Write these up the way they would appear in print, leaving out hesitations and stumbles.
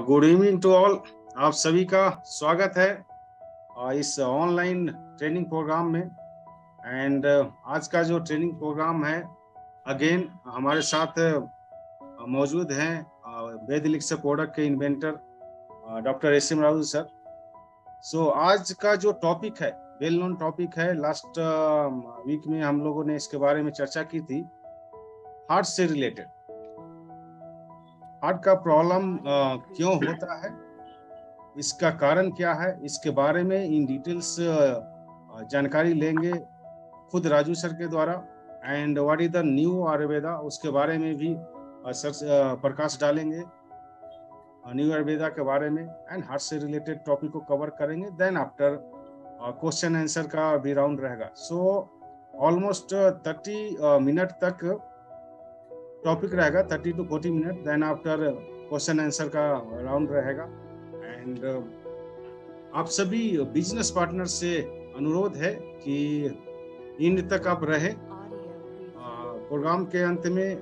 Good evening to all. आप सभी का स्वागत है इस ऑनलाइन ट्रेनिंग प्रोग्राम में। एंड आज का जो ट्रेनिंग प्रोग्राम है, अगेन हमारे साथ मौजूद हैं वेद एलिक्सर प्रोडक्ट के inventor doctor SM. Raju sir. So आज का जो टॉपिक है, वेल नोन टॉपिक है। लास्ट वीक में हम लोगों ने इसके बारे में चर्चा की थी, हार्ट से रिलेटेड। हार्ट का प्रॉब्लम क्यों होता है, इसका कारण क्या है, इसके बारे में इन डिटेल्स जानकारी लेंगे खुद राजू सर के द्वारा। And what is the new Ayurveda, उसके बारे में भी सर प्रकाश डालेंगे, न्यू आयुर्वेदा के बारे में। एंड हार्ट से रिलेटेड टॉपिक को कवर करेंगे। देन आफ्टर क्वेश्चन आंसर का भी राउंड रहेगा। सो ऑलमोस्ट 30 मिनट तक टॉपिक रहेगा, 30 to 40 minute. Then after question answer का राउंड रहेगा। एंड आप सभी बिजनेस पार्टनर से अनुरोध है कि एंड तक आप रहे। प्रोग्राम के अंत में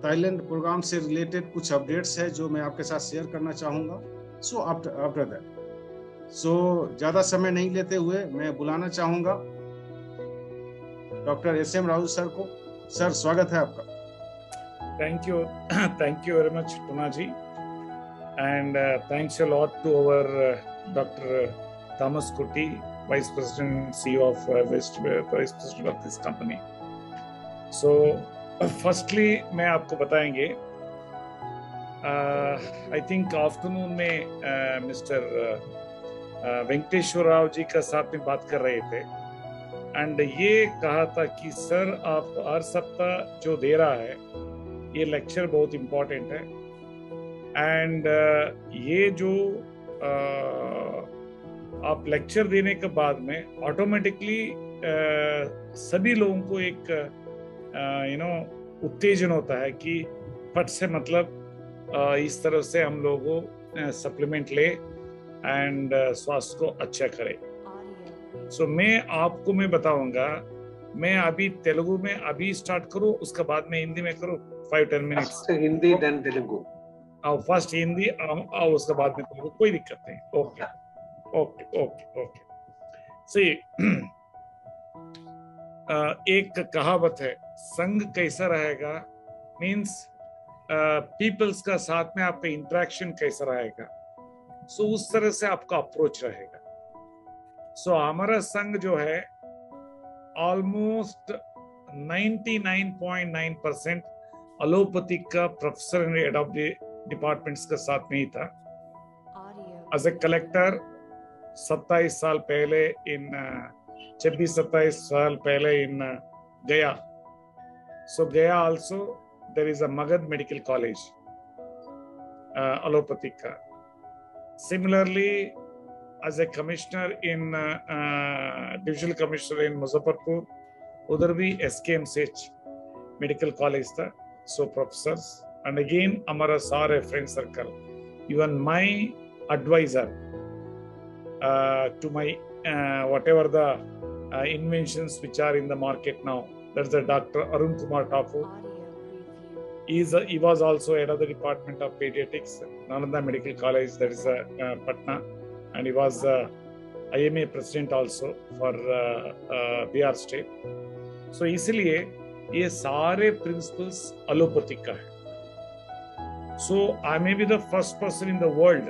थाईलैंड प्रोग्राम से रिलेटेड कुछ अपडेट्स है जो मैं आपके साथ शेयर करना चाहूंगा। सो आफ्टर दैट, सो ज्यादा समय नहीं लेते हुए मैं बुलाना चाहूंगा डॉक्टर एस.एम. राजू सर को। सर, स्वागत है आपका। Thank you very much, Tunaji, and thanks a lot to our Dr. Thomas Kutty, Vice President and CEO of Vice President of this company. So, firstly, मैं आपको बताएंगे, I think afternoon में mister Venkateshwara Rao ji का साथ में बात कर रहे थे, एंड ये कहा था कि सर आप हर सप्ताह जो दे रहा है ये लेक्चर बहुत इम्पोर्टेंट है। एंड ये जो आप लेक्चर देने के बाद में ऑटोमेटिकली सभी लोगों को एक उत्तेजन होता है कि फट से मतलब इस तरह से हम लोगों सप्लीमेंट ले एंड स्वास्थ्य को अच्छा करे। सो मैं बताऊंगा, मैं अभी तेलुगु में अभी स्टार्ट करूं, उसके बाद में हिंदी में करूं 5-10 minutes. Hindi then Telugu. First Hindi और उसके बाद में तेलुगु, कोई दिक्कत नहीं। Okay okay okay okay. See एक कहावत है, संग कैसा रहेगा मींस पीपल्स का साथ में आपका इंटरेक्शन कैसा रहेगा, सो उस तरह से आपका अप्रोच रहेगा। सो हमारा संघ जो है ऑलमोस्ट 99.9% एलोपैथिक का professor and head of departments के साथ में ही था। एज ए कलेक्टर 27 साल पहले इन 26-27 साल पहले इन गया। So Gaya also there is a Magadh medical college allopathic का। Similarly as a commissioner in divisional commissioner in Muzaffarpur, उधर भी SKMCH मेडिकल कॉलेज था। सो प्रोफेसर्स एंड अगेन हमारा सारे friend circle, even my advisor to my whatever the inventions which are in the market now, that's the Dr. Arun Kumar Thakur. He was also head of the department of pediatrics, Nalanda Medical College, that is Patna, and he was IMA president also for Bihar state. So इसलिए ये सारे principles allopathic का है। So I may be the first person in the world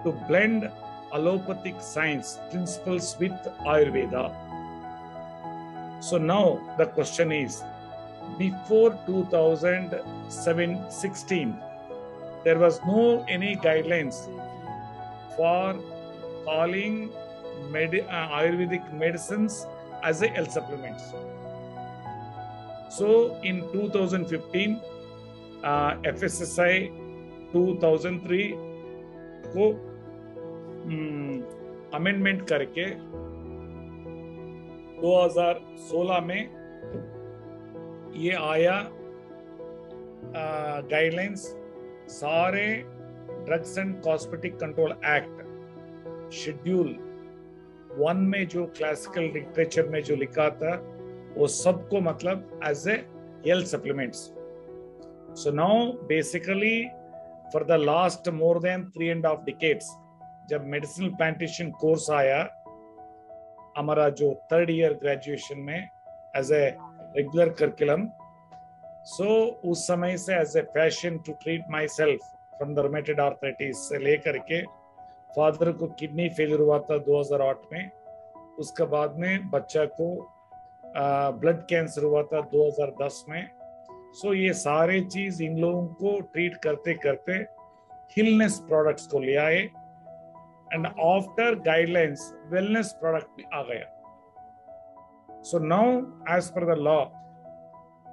to blend allopathic science principles with Ayurveda. So now the question is, before 2016, there was no any guidelines for calling Ayurvedic medicines as a health supplements. So in 2015, FSSI 2003 को amendment करके 2016 में ये आया guidelines. सारे drugs and cosmetic control act schedule 1 में जो classical literature में जो लिखा था वो सबको मतलब as a health supplements. So now basically for the last more than 3.5 decades, जब मेडिसिनल प्लांटेशन कोर्स आया हमारा जो 3rd ईयर ग्रेजुएशन में as a regular curriculum, so उस समय से as a fashion to treat my self from the rheumatoid arthritis से लेकर के फादर को किडनी फेलियर हुआ था 2008 में, उसके बाद में बच्चा को ब्लड कैंसर हुआ था 2010 में। सो ये सारे चीज इन लोगों को ट्रीट करते करते हिलनेस प्रोडक्ट्स को ले आए and after guidelines wellness product आ गया। So now as per the law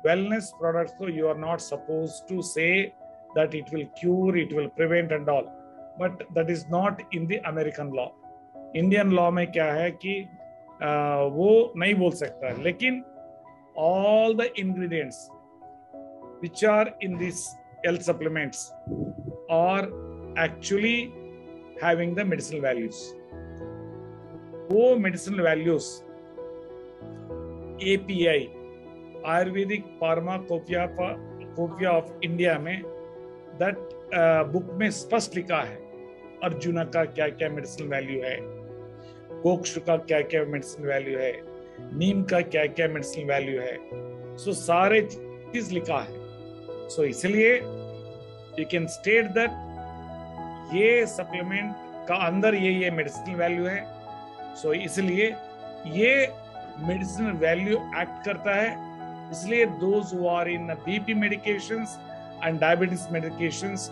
wellness products, so you are not supposed to say that it will cure, it will prevent and all, but that is not in the American law. Indian law में क्या है कि वो नहीं बोल सकता है, लेकिन all the ingredients which are in these health supplements are actually having the medicinal values. वो medicinal values API Ayurvedic pharmacopoeia of India में दैट बुक में स्पष्ट लिखा है अर्जुना का क्या क्या मेडिसिनल वैल्यू है, कोक्ष का क्या क्या मेडिसिनल वैल्यू है, नीम का क्या क्या मेडिसिनल वैल्यू है। सो सारे चीज लिखा है। सो इसलिए यू कैन स्टेट दैट ये सप्लीमेंट का अंदर ये मेडिसिनल वैल्यू है। सो इसलिए ये मेडिसिनल वैल्यू एक्ट करता है। इसलिए those who are in BP medications and diabetes medications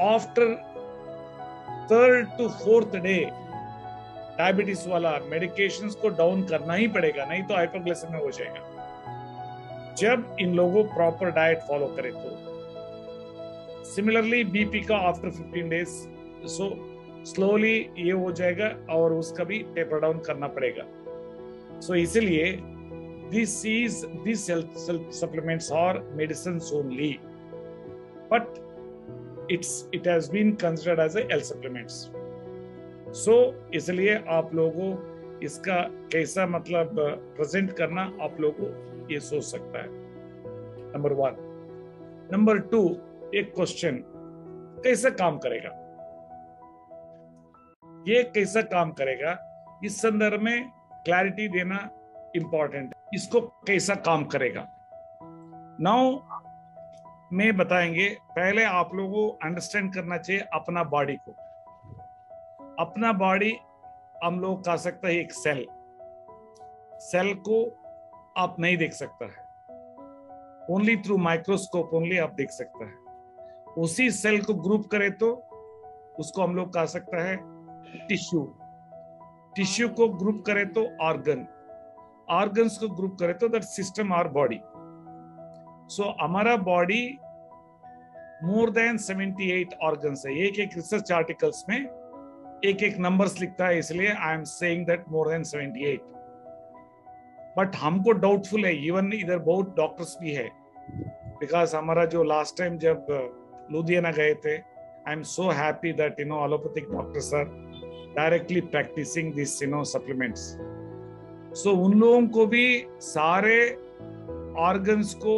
after 3rd to 4th day diabetes वाला मेडिकेशंस को डाउन करना ही पड़ेगा, नहीं तो हाइपरग्लाइसेमिया हो जाएगा जब इन लोगों प्रॉपर डाइट फॉलो करें तो। सिमिलरली बीपी का आफ्टर 15 डेज सो स्लोली ये हो जाएगा और उसका भी टेपर डाउन करना पड़ेगा। सो इसीलिए these health supplements are medicines only, but it has been considered as a health supplements. So इसलिए आप लोगों इसका कैसा मतलब प्रेजेंट करना आप लोगों ये सोच सकता है, नंबर 1। नंबर 2, एक क्वेश्चन कैसा काम करेगा, ये कैसा काम करेगा इस संदर्भ में क्लैरिटी देना इंपॉर्टेंट है। इसको कैसा काम करेगा नाउ में बताएंगे। पहले आप लोगों को अंडरस्टैंड करना चाहिए अपना बॉडी को। अपना बॉडी हम लोग कह सकते हैं एक सेल को आप नहीं देख सकता है, ओनली थ्रू माइक्रोस्कोप ओनली आप देख सकता है। उसी सेल को ग्रुप करें तो उसको हम लोग कह सकता है टिश्यू को ग्रुप करें तो ऑर्गन्स को ग्रुप करें तो दैट सिस्टम और बॉडी। सो हमारा बॉडी मोर देन 78 ऑर्गन्स है। एक रिसर्च आर्टिकल्स में एक नंबर्स लिखता है, इसलिए I am saying that more than 78, but हमको डाउटफुल है। इवन इधर बहुत डॉक्टर्स भी है, बिकॉज हमारा जो लास्ट टाइम जब लुधियाना गए थे, I am so happy that allopathic doctors are directly practicing this supplements. So उन लोगों को भी सारे ऑर्गन्स को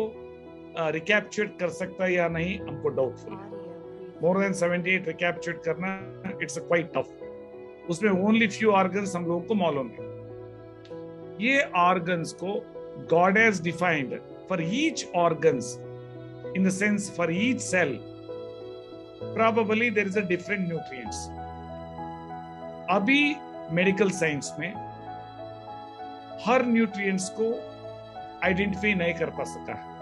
रिकैप्चर कर सकता है या नहीं, हमको डाउटफुल है। मोर देन 78 रिकैप्चर करना इट्स क्वाइट टफ। उसमें ओनली फ्यू ऑर्गन्स हम लोगों को मालूम है। ये ऑर्गन्स को God has defined for each organs in the sense for each cell probably there is a different nutrients. अभी मेडिकल साइंस में हर न्यूट्रिएंट्स को आइडेंटिफाई नहीं कर पा सका है।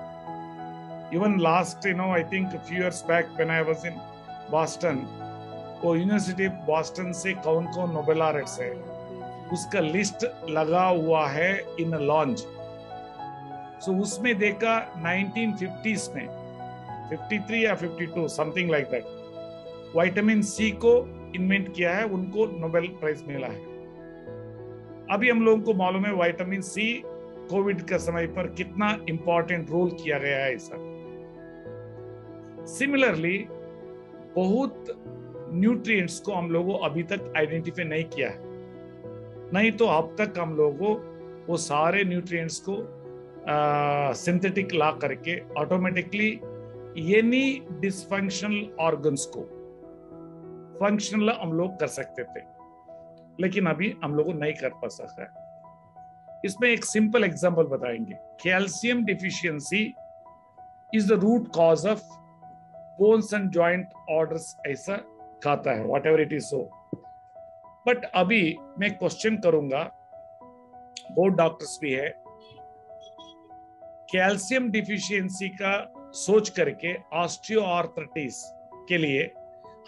Even last I think few years back when I was in Boston, वो यूनिवर्सिटी बॉस्टन से कौन कौन नोबेल लॉरेट्स है उसका लिस्ट लगा हुआ है इन लॉन्च। सो उसमें देखा 1950s में 53 या 52 something like that vitamin C को इन्वेंट किया है, उनको नोबेल प्राइज मिला है। अभी हम लोगों को मालूम है विटामिन सी कोविड के समय पर कितना इंपॉर्टेंट रोल किया गया है ऐसा। सिमिलरली बहुत न्यूट्रिएंट्स को हम लोगों अभी तक आइडेंटिफाई नहीं किया है, नहीं तो अब तक हम लोगों वो सारे न्यूट्रिएंट्स को सिंथेटिक ला करके ऑटोमेटिकली एनी डिसफंक्शनल ऑर्गन्स को फंक्शनल हम लोग कर सकते थे, लेकिन अभी हम लोग नहीं कर पा सकते हैं। इसमें एक सिंपल एग्जांपल बताएंगे। Calcium deficiency is the root cause of bones and joint orders, ऐसा कहता है, whatever it is so. But अभी मैं क्वेश्चन करूंगा, बहुत डॉक्टर्स भी है, कैल्शियम डिफिशियंसी का सोच करके ऑस्टियोआर्थराइटिस के लिए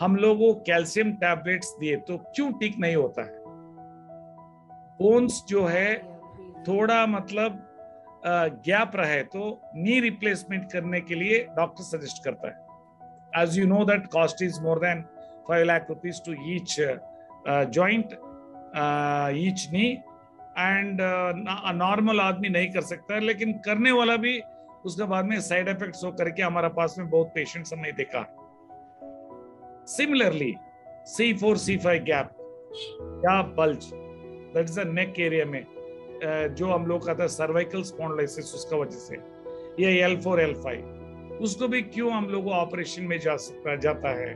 हम लोगों को कैल्शियम टैबलेट्स दिए तो क्यों ठीक नहीं होता है? बोन्स जो है थोड़ा मतलब गैप रहे तो नी रिप्लेसमेंट करने के लिए डॉक्टर सजेस्ट करता है। As you know that cost is more than 5 lakh rupees to each joint, each knee, and normal आदमी नहीं कर सकता है, लेकिन करने वाला भी उसके बाद में साइड इफेक्ट्स हो करके हमारा पास में बहुत पेशेंट्स हमने देखा। सिमिलरली C4 C5 गैप या bulge, that is the neck area में जो हम लोग कहते हैं सर्वाइकल स्पॉन्डिलोसिस, उसका वजह से ये L4 L5, उसको भी क्यों हम लोग ऑपरेशन में जाता है?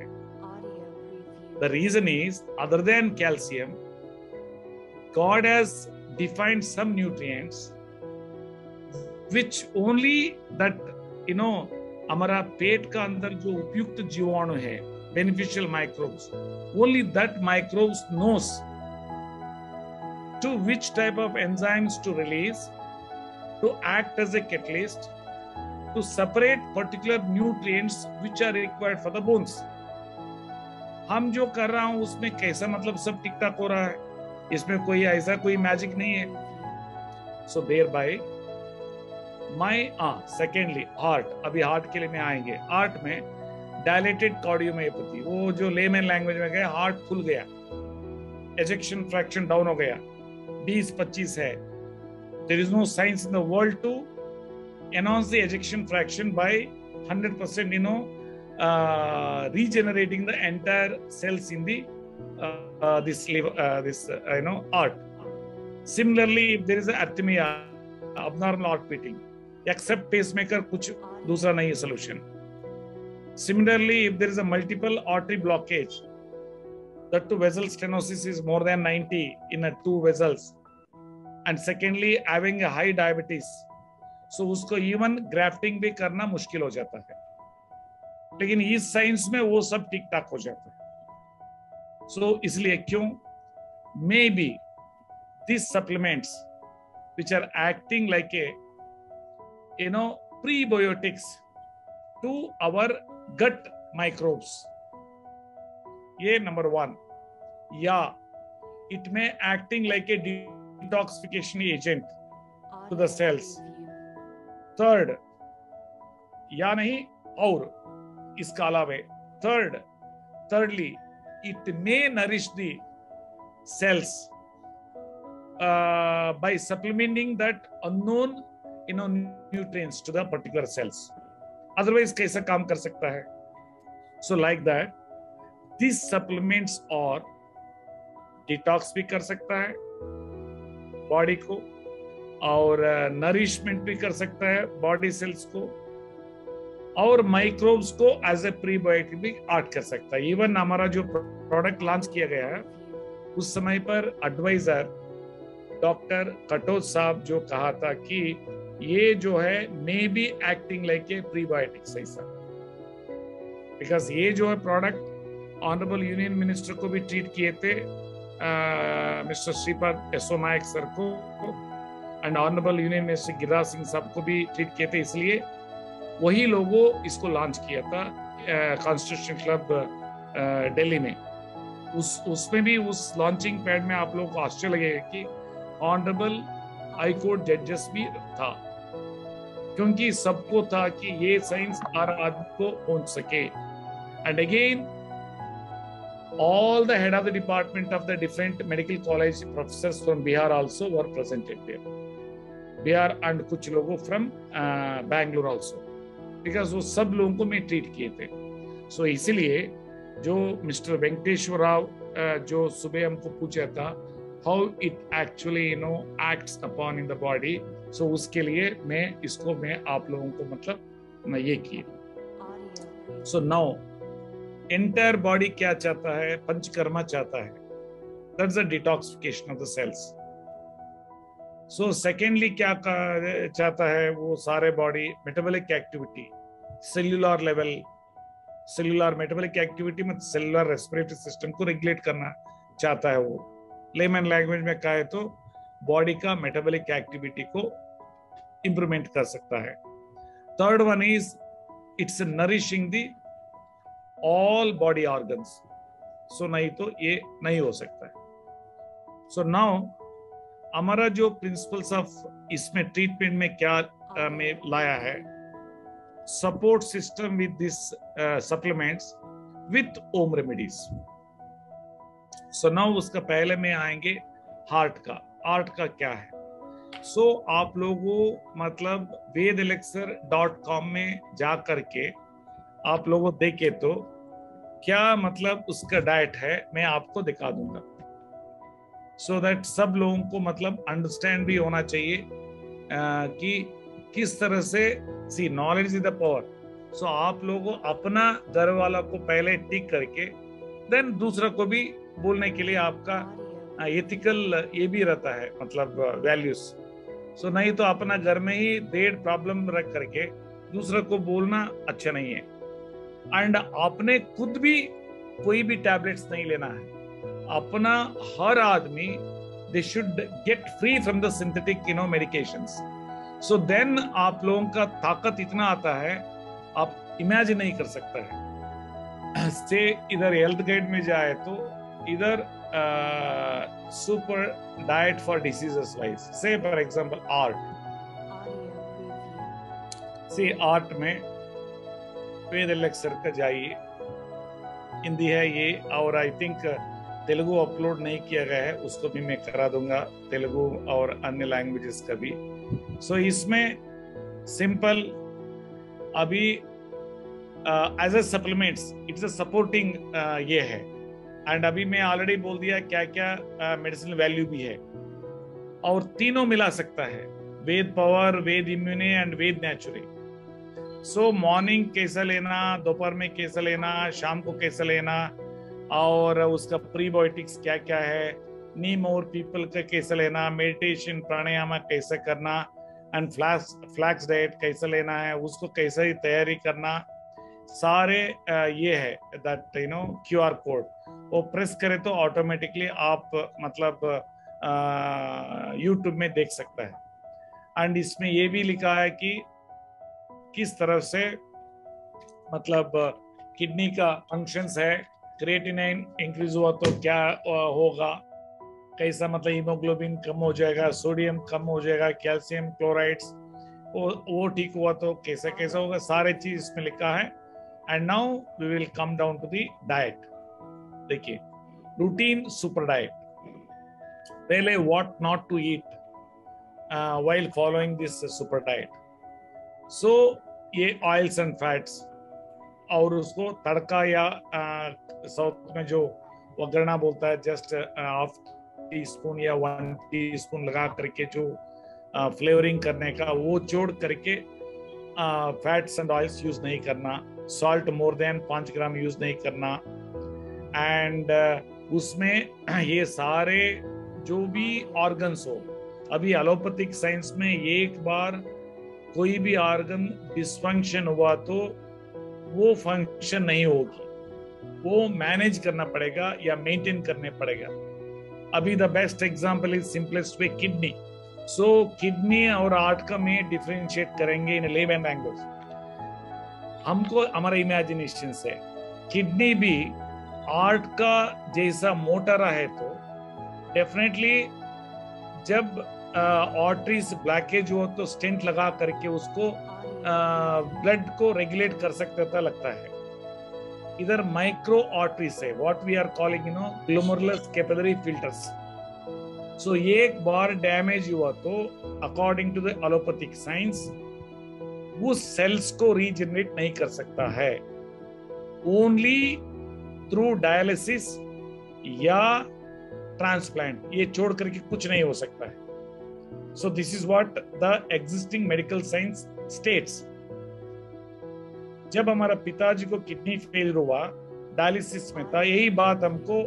The reason is other than calcium, God has defined some nutrients which only that हमारा पेट का अंदर जो उपयुक्त जीवाणु है, beneficial microbes, only that microbes knows to which type of enzymes to release, to act as a catalyst, to separate particular nutrients which are required for the bones. हम जो कर रहा हूं उसमें कैसा मतलब सब ठीक ठाक हो रहा है, इसमें कोई ऐसा कोई मैजिक नहीं है। So thereby my secondly heart, अभी हार्ट के लिए में आएंगे। हार्ट में डायलेटेड कार्डियोमायोपैथी, वो जो लेमन लैंग्वेज में गए, हार्ट फुल गया, एजेक्शन फ्रैक्शन डाउन हो गया, 20-25 है। There is no science in the world to enhance the ejection fraction by 100%, regenerating the entire cells in the this heart. Similarly, if there is a arrhythmia, abnormal heart beating, except pacemaker, कुछ दूसरा नहीं है solution. Similarly, if there is a multiple artery blockage, that two vessel stenosis is more than 90 in a 2 vessels, and secondly having a high diabetes, so उसको even grafting भी करना मुश्किल हो जाता है, लेकिन इस साइंस में वो सब ठीक ठाक हो जाता है। सो इसलिए क्यों maybe this supplements which are acting like a prebiotics to our gut microbes, ये नंबर 1, या इट में acting like a detoxification agent to the cells. Third, या नहीं और इसका अलावा thirdly it may nourish the cells by supplementing that unknown nutrients to the particular cells, otherwise कैसा काम कर सकता है? So like that these supplements और डिटॉक्स भी कर सकता है बॉडी को, और नरिशमेंट भी कर सकता है बॉडी सेल्स को, और माइक्रोब्स को एज ए प्रीबायोटिक भी एक्ट कर सकता है। इवन हमारा जो प्रोडक्ट लॉन्च किया गया है उस समय पर एडवाइजर डॉक्टर कटोच साहब जो कहा था कि ये जो है may be acting like A prebiotic ऐसा, बिकॉज ये जो है प्रोडक्ट ऑनरेबल यूनियन मिनिस्टर को भी ट्रीट किए थे, मिस्टर श्रीपद यसो नायक सर को, and honourable union minister Giriraj Singh साहब को भी ट्रीट किए थे, इसलिए वही लोगों इसको लॉन्च किया था कॉन्स्टिट्यूशन क्लब दिल्ली में। उसमें भी उस लॉन्चिंग पैड में आप लोगों को आश्चर्य लगेगा कि ऑनरेबल हाई कोर्ट जजेस भी था, क्योंकि सबको था कि ये साइंस हर आदमी को पहुंच सके। And again all the head of the department of the different medical college professors from Bihar also were presented there, Bihar, and कुछ लोगों from Bangalore also, because वो सब लोगों को मैं ट्रीट किए थे। सो इसीलिए जो मिस्टर वेंकटेश्वर राव जो सुबह हमको पूछा था how it actually acts upon in the body, so उसके लिए मैं इसको आप लोगों को मतलब मैं ये किए। सो नाउ एंटायर बॉडी क्या चाहता है? पंचकर्मा चाहता है, that's a detoxification of the cells. So secondly क्या चाहता है वो सारे body? Metabolic activity, cellular level, cellular metabolic activity में सेल्यूलर रेस्पिरेटरी सिस्टम को रेगुलेट करना चाहता है वो। लेमन लैंग्वेज में कहे तो बॉडी का मेटाबॉलिक एक्टिविटी को इंप्रूवमेंट कर सकता है। Third one is its nourishing the all body organs. So नहीं तो ये नहीं हो सकता है। सो नाउ हमारा जो प्रिंसिपल्स ऑफ इसमें ट्रीटमेंट में क्या में लाया है, support system with this supplements with home remedies. So now उसका पहले में आएंगे हार्ट का। हार्ट का क्या है? सो आप लोगों मतलब vedelixir.com में जा करके आप लोगों देखे तो क्या मतलब उसका डाइट है मैं आपको दिखा दूंगा, सो दैट सब लोगों को मतलब अंडरस्टैंड भी होना चाहिए कि किस तरह से सी नॉलेज इज द पावर। सो आप लोगों अपना घर वाला को पहले टिक करके देन दूसरा को भी बोलने के लिए आपका एथिकल ये भी रहता है मतलब वैल्यूज। सो नहीं तो अपना घर में ही डेढ़ प्रॉब्लम रख करके दूसरा को बोलना अच्छा नहीं है। एंड आपने खुद भी कोई भी टैबलेट्स नहीं लेना है। अपना हर आदमी they should get free from the synthetic medications. So then आप लोगों का ताकत इतना आता है आप इमेजिन नहीं कर सकता है। से इधर हेल्थ गाइड में जाए तो इधर super diet for diseases wise, से फॉर एग्जांपल आर्ट, से आर्ट में वेदेलेक्सर का जाइए, हिंदी है ये, और आई थिंक तेलुगु अपलोड नहीं किया गया है, उसको भी मैं करा दूंगा, तेलुगु और अन्य लैंग्वेजेस का भी। सो इसमें सिंपल अभी as a supplements it's a supporting ये है। एंड अभी मैं ऑलरेडी बोल दिया क्या क्या मेडिसिनल वैल्यू भी है, और तीनों मिला सकता है, Ved power, Ved immune and Ved nature. So morning कैसा लेना, दोपहर में कैसा लेना, शाम को कैसा लेना, और उसका प्रीबायोटिक्स क्या क्या है, नीम और पीपल का कैसा लेना, मेडिटेशन प्राणायाम कैसा करना, एंड फ्लैक्स डाइट कैसा लेना है, उसको कैसे ही तैयारी करना, सारे ये है दैट QR कोड वो प्रेस करे तो ऑटोमेटिकली आप मतलब यूट्यूब में देख सकता है। एंड इसमें ये भी लिखा है कि किस तरह से मतलब किडनी का फंक्शंस है, क्रिएटिनिन इंक्रीज हुआ तो क्या होगा, कैसा मतलब हीमोग्लोबिन कम हो जाएगा, सोडियम कम हो जाएगा, कैल्शियम क्लोराइड्स वो ठीक हुआ तो कैसा कैसा होगा, सारे चीज इसमें लिखा है। And now we will come down to the diet. देखिए रूटीन सुपर डाइट, पहले what not to eat while following this super diet. So ये ऑयल्स एंड फैट्स, और उसको तड़का या साउथ में जो वगरना बोलता है, जस्ट हाफ टी स्पून या 1 टीस्पून लगा करके जो फ्लेवरिंग करने का, वो जोड़ करके फैट्स एंड ऑयल्स यूज नहीं करना, सॉल्ट मोर देन 5 ग्राम यूज नहीं करना। एंड उसमें ये सारे जो भी ऑर्गन्स हो, अभी एलोपैथिक साइंस में एक बार कोई भी ऑर्गन डिसफंक्शन हुआ तो वो फंक्शन नहीं होगी, वो मैनेज करना पड़ेगा या मेंटेन करने पड़ेगा। अभी the best example is simplest way kidney. So kidney और हार्ट का में डिफरेंशिएट करेंगे इन लेव एंड एंगल्स। हमको हमारा इमेजिनेशन से किडनी भी हार्ट का जैसा मोटर है तो डेफिनेटली जब आर्टरीज ब्लॉकेज हो तो स्टेंट लगा करके उसको ब्लड को रेगुलेट कर सकता था लगता है। इधर माइक्रो आर्टरीज है, what we are calling glomerulus capillary filters. So एक बार डैमेज हुआ तो according to the allopathic science वो सेल्स को रीजनरेट नहीं कर सकता है, ओनली थ्रू डायलिसिस या ट्रांसप्लांट, ये छोड़ करके कुछ नहीं हो सकता है। So this is what the existing medical science states. जब हमारा पिताजी को किडनी फेल हुआ, डायलिसिस में था, यही बात हमको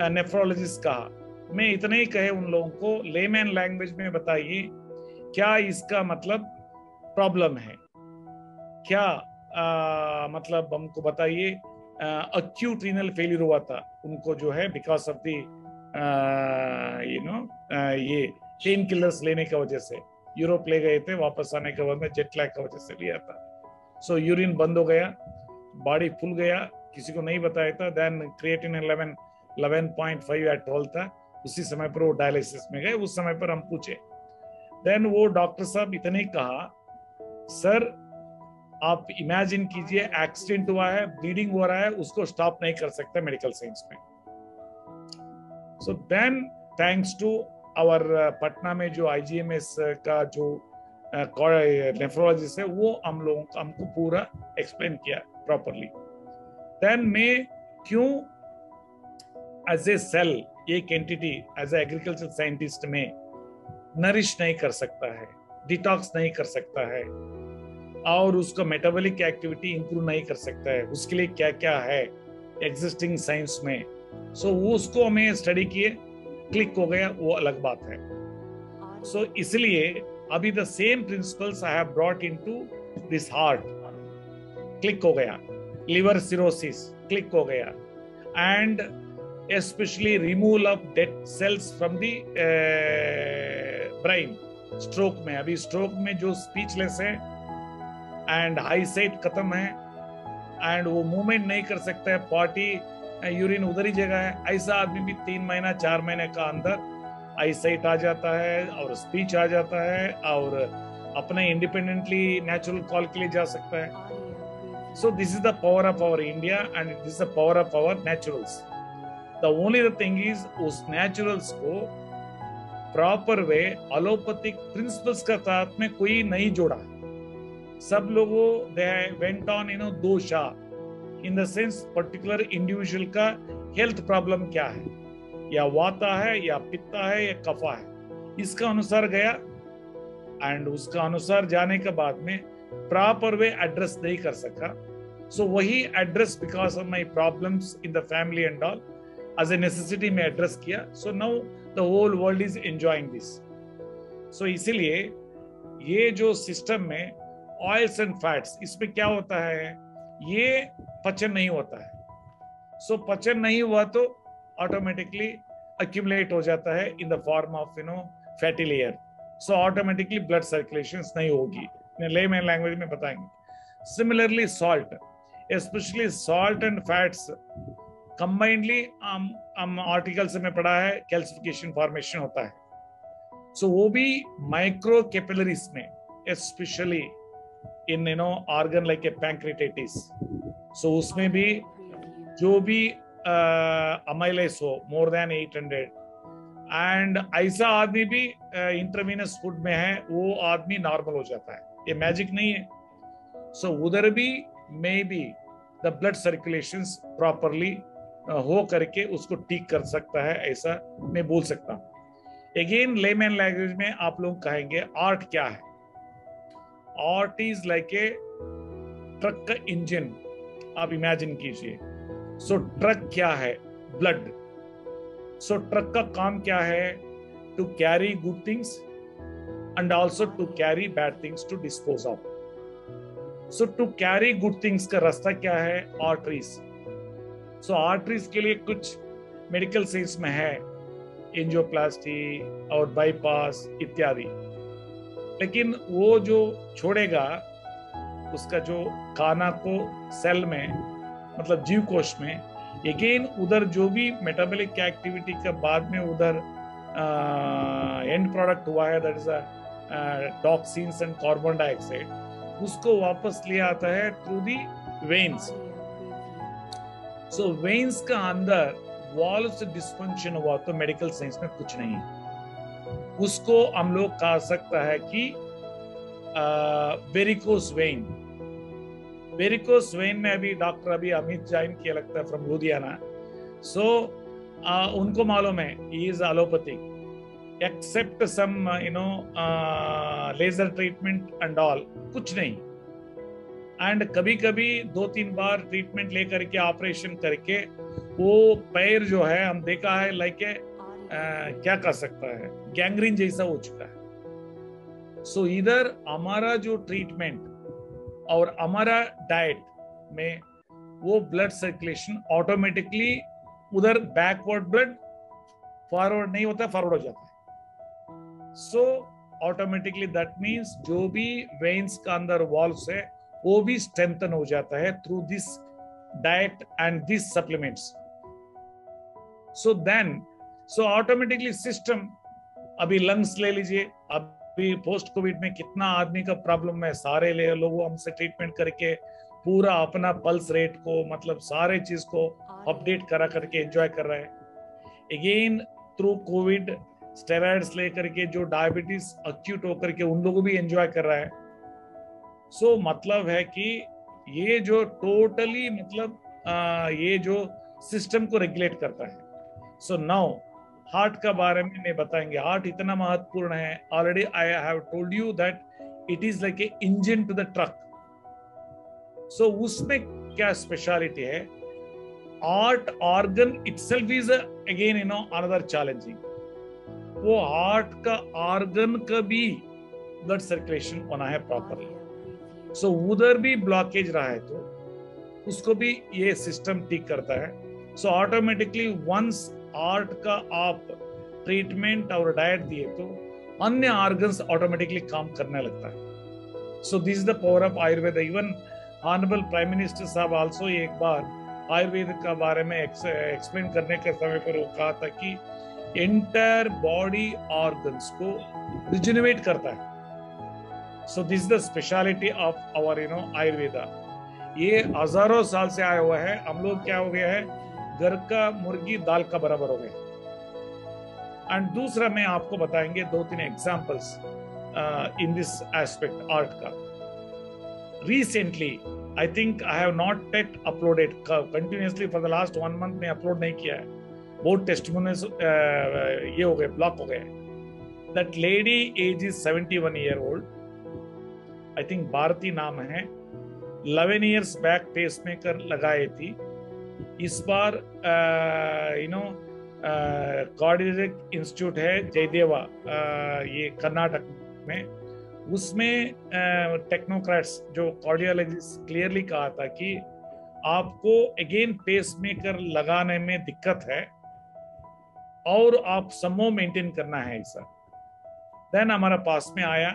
नेफ्रोलॉजिस्ट कहा। मैं इतने ही कहे उन लोगों को, लेमैन लैंग्वेज में बताइए क्या इसका मतलब प्रॉब्लम है, क्या मतलब हमको बताइए। अक्यूट रीनल फेलियर हुआ था उनको जो है, बिकॉज ऑफ दी ये पेन किलर्स लेने की वजह से। यूरोप ले गए थे, वापस आने के बाद में जेट लैग की वजह से लिया था। सो यूरिन बंद हो गया, बॉडी फूल गया, किसी को नहीं बताया था। देन क्रिएटिन 11.5 एट 12 था। उसी समय पर वो डायलिसिस में गए। उस समय पर हम पूछे, देन वो डॉक्टर साहब इतने कहा, सर आप इमेजिन कीजिए एक्सीडेंट हुआ है, ब्लीडिंग हो रहा है, उसको स्टॉप नहीं कर सकते मेडिकल साइंस में। So then thanks to our Patna में जो IGMS का जो नेफ्रोलॉजिस्ट है, वो हम लोगों को हमको पूरा एक्सप्लेन किया प्रॉपरली। देन मैं क्यों एज ए सेल, एक entity as a agriculture scientist में नरिश नहीं कर सकता है, डिटॉक्स नहीं कर सकता है, और उसका मेटाबॉलिक एक्टिविटी इंप्रूव नहीं कर सकता है, उसके लिए क्या क्या है एग्जिस्टिंग साइंस में। सो उसको हमें स्टडी किए, क्लिक हो गया, वो अलग बात है। सो इसलिए अभी the same principles I have brought into this heart, click हो गया, लिवर सिरोसिस क्लिक हो गया, and especially removal of dead cells from the brain। Stroke में, अभी स्ट्रोक में जो स्पीचलेस है एंड हाई साइट खत्म है एंड वो मूवमेंट नहीं कर सकता है, पॉटी यूरिन उधर ही जगह है, ऐसा आदमी भी 3 महीना 4 महीने का अंदर आई साइट आ जाता है और स्पीच आ जाता है और अपने इंडिपेंडेंटली नेचुरल कॉल के लिए जा सकता है। So this is the power of our India and this is the power of our naturals. The only the thing is उस नेचुरल्स को प्रॉपर वे एलोपैथिक प्रिंसिपल्स के साथ में कोई नहीं जोड़ा। सब लोगों दे went on dosha in the sense particular individual का हेल्थ प्रॉब्लम क्या है, या वाता है या पित्ता है या कफा है, इसका अनुसार गया एंड उसका अनुसार जाने के बाद में प्रॉपर वे एड्रेस नहीं कर सका। सो वही address because of my problems in the family and all as a necessity में एड्रेस किया। so now the whole world is enjoying this। so इसीलिए ये जो सिस्टम में ऑयल्स एंड फैट्स, इसमें क्या होता है, ये पचन नहीं होता है। so पचन नहीं हुआ तो ऑटोमेटिकली accumulate हो जाता है in the form of fatty layer। so automatically blood circulation नहीं होगी, लेमैन लैंग्वेज में बताएंगे। Similarly salt, especially salt and fats combinedly हम आर्टिकल्स में पढ़ा है, कैल्सिफिकेशन फॉर्मेशन होता है। सो वो भी माइक्रो कैपिलरीज में, specially in organ like a pancreatitis. So उसमें भी जो भी अमाइलेस हो मोर देन 800 एंड ऐसा आदमी भी इंट्रावेनस फूड में है, वो आदमी नॉर्मल हो जाता है, ये मैजिक नहीं है। सो उधर भी may be the blood circulations properly हो करके उसको ठीक कर सकता है, ऐसा मैं बोल सकता हूं। अगेन लेमैन लैंग्वेज में आप लोग कहेंगे आर्ट क्या है। Art is like A truck का इंजन, आप इमेजिन कीजिए। सो ट्रक क्या है, ब्लड। सो ट्रक का काम क्या है, to carry good things and also to carry bad things to dispose of. So to carry good things का रास्ता क्या है, आर्टरीज। सो आर्टरीज के लिए कुछ मेडिकल साइंस में है, एंजियोप्लास्टी और बाईपास इत्यादि, लेकिन वो जो छोड़ेगा उसका जो खाना को सेल में, मतलब जीव कोश में, अगेन उधर जो भी मेटाबॉलिक एक्टिविटी के बाद में उधर एंड प्रोडक्ट हुआ है, that is toxins and carbon dioxide, उसको वापस ले आता है through the veins. So veins का अंदर वॉल्व्स डिस्फंक्शन हुआ तो मेडिकल साइंस में कुछ नहीं, उसको हम लोग कह सकता है कि वेरिकोस वेन। वेरिकोस वेन में अभी डॉक्टर अमित जैन किया लगता है फ्रॉम लुधियाना। सो उनको मालूम है, he is allopathic, except some laser treatment and all, कुछ नहीं। एंड कभी कभी 2-3 बार ट्रीटमेंट लेकर के ऑपरेशन करके वो पैर जो है हम देखा है लाइक क्या कर सकता है, गैंग्रीन जैसा हो चुका है। सो इधर हमारा जो ट्रीटमेंट और हमारा डाइट में वो ब्लड सर्कुलेशन ऑटोमेटिकली उधर बैकवर्ड ब्लड फॉरवर्ड नहीं होता, फॉरवर्ड हो जाता है। सो ऑटोमेटिकली दैट मीन्स जो भी वेन्स का अंदर वॉल्व्स है वो भी स्ट्रेंथन हो जाता है through this diet and this supplements. So automatically system, अभी लंग्स ले लीजिए, अभी पोस्ट कोविड में कितना आदमी का प्रॉब्लम है, सारे लोगों हमसे ट्रीटमेंट करके पूरा अपना पल्स रेट को मतलब सारे चीज को अपडेट करा करके एंजॉय कर रहा है। अगेन थ्रू कोविड स्टेरॉइड्स लेकर के जो डायबिटीज अक्यूट होकर के उन लोगों भी एंजॉय कर रहा है। सो मतलब है कि ये जो टोटली मतलब ये जो सिस्टम को रेगुलेट करता है। सो नाउ हार्ट का बारे में मैं बताएंगे। हार्ट इतना महत्वपूर्ण है, already I have told you that it is like a engine to the truck. So उसमें क्या स्पेशलिटी है, heart organ itself is again another challenging. वो हार्ट का ऑर्गन का भी ब्लड सर्कुलेशन होना है प्रॉपरली। सो उधर भी ब्लॉकेज रहा है तो उसको भी ये सिस्टम ठीक करता है। सो ऑटोमेटिकली वंस हार्ट का आप ट्रीटमेंट और डाइट दिए तो अन्य ऑर्गन्स ऑटोमेटिकली काम करने लगता है। So this is the power of Ayurveda. Even honourable prime minister साहब आल्सो एक बार आयुर्वेद का बारे में एक्सप्लेन करने के समय पर वो कहा था कि एंटायर बॉडी ऑर्गन्स को रिजेनरेट करता है। So this is the speciality of our Ayurveda. ये हजारों साल से आया हुआ है। हम लोग क्या हो गया है, घर का मुर्गी दाल का बराबर हो गया। एंड दूसरा मैं आपको बताएंगे 2-3 examples in this aspect art का। Recently I think I have not yet uploaded continuously for the last 1 month में अपलोड नहीं किया है। बहुत टेस्टिमोनियल्स ये हो गए, ब्लॉक हो गए। That lady age is 71 year old, I think Bharati नाम है। 11 इयर्स बैक पेसमेकर लगाई थी। इस बार कार्डियक इंस्टीट्यूट है जयदेवा, ये कर्नाटक में, उसमें टेक्नोक्रेट्स जो कार्डियोलॉजिस्ट क्लियरली कहा था कि आपको अगेन पेसमेकर लगाने में दिक्कत है और आप समो मेंटेन करना है ऐसा। देन हमारा पास में आया।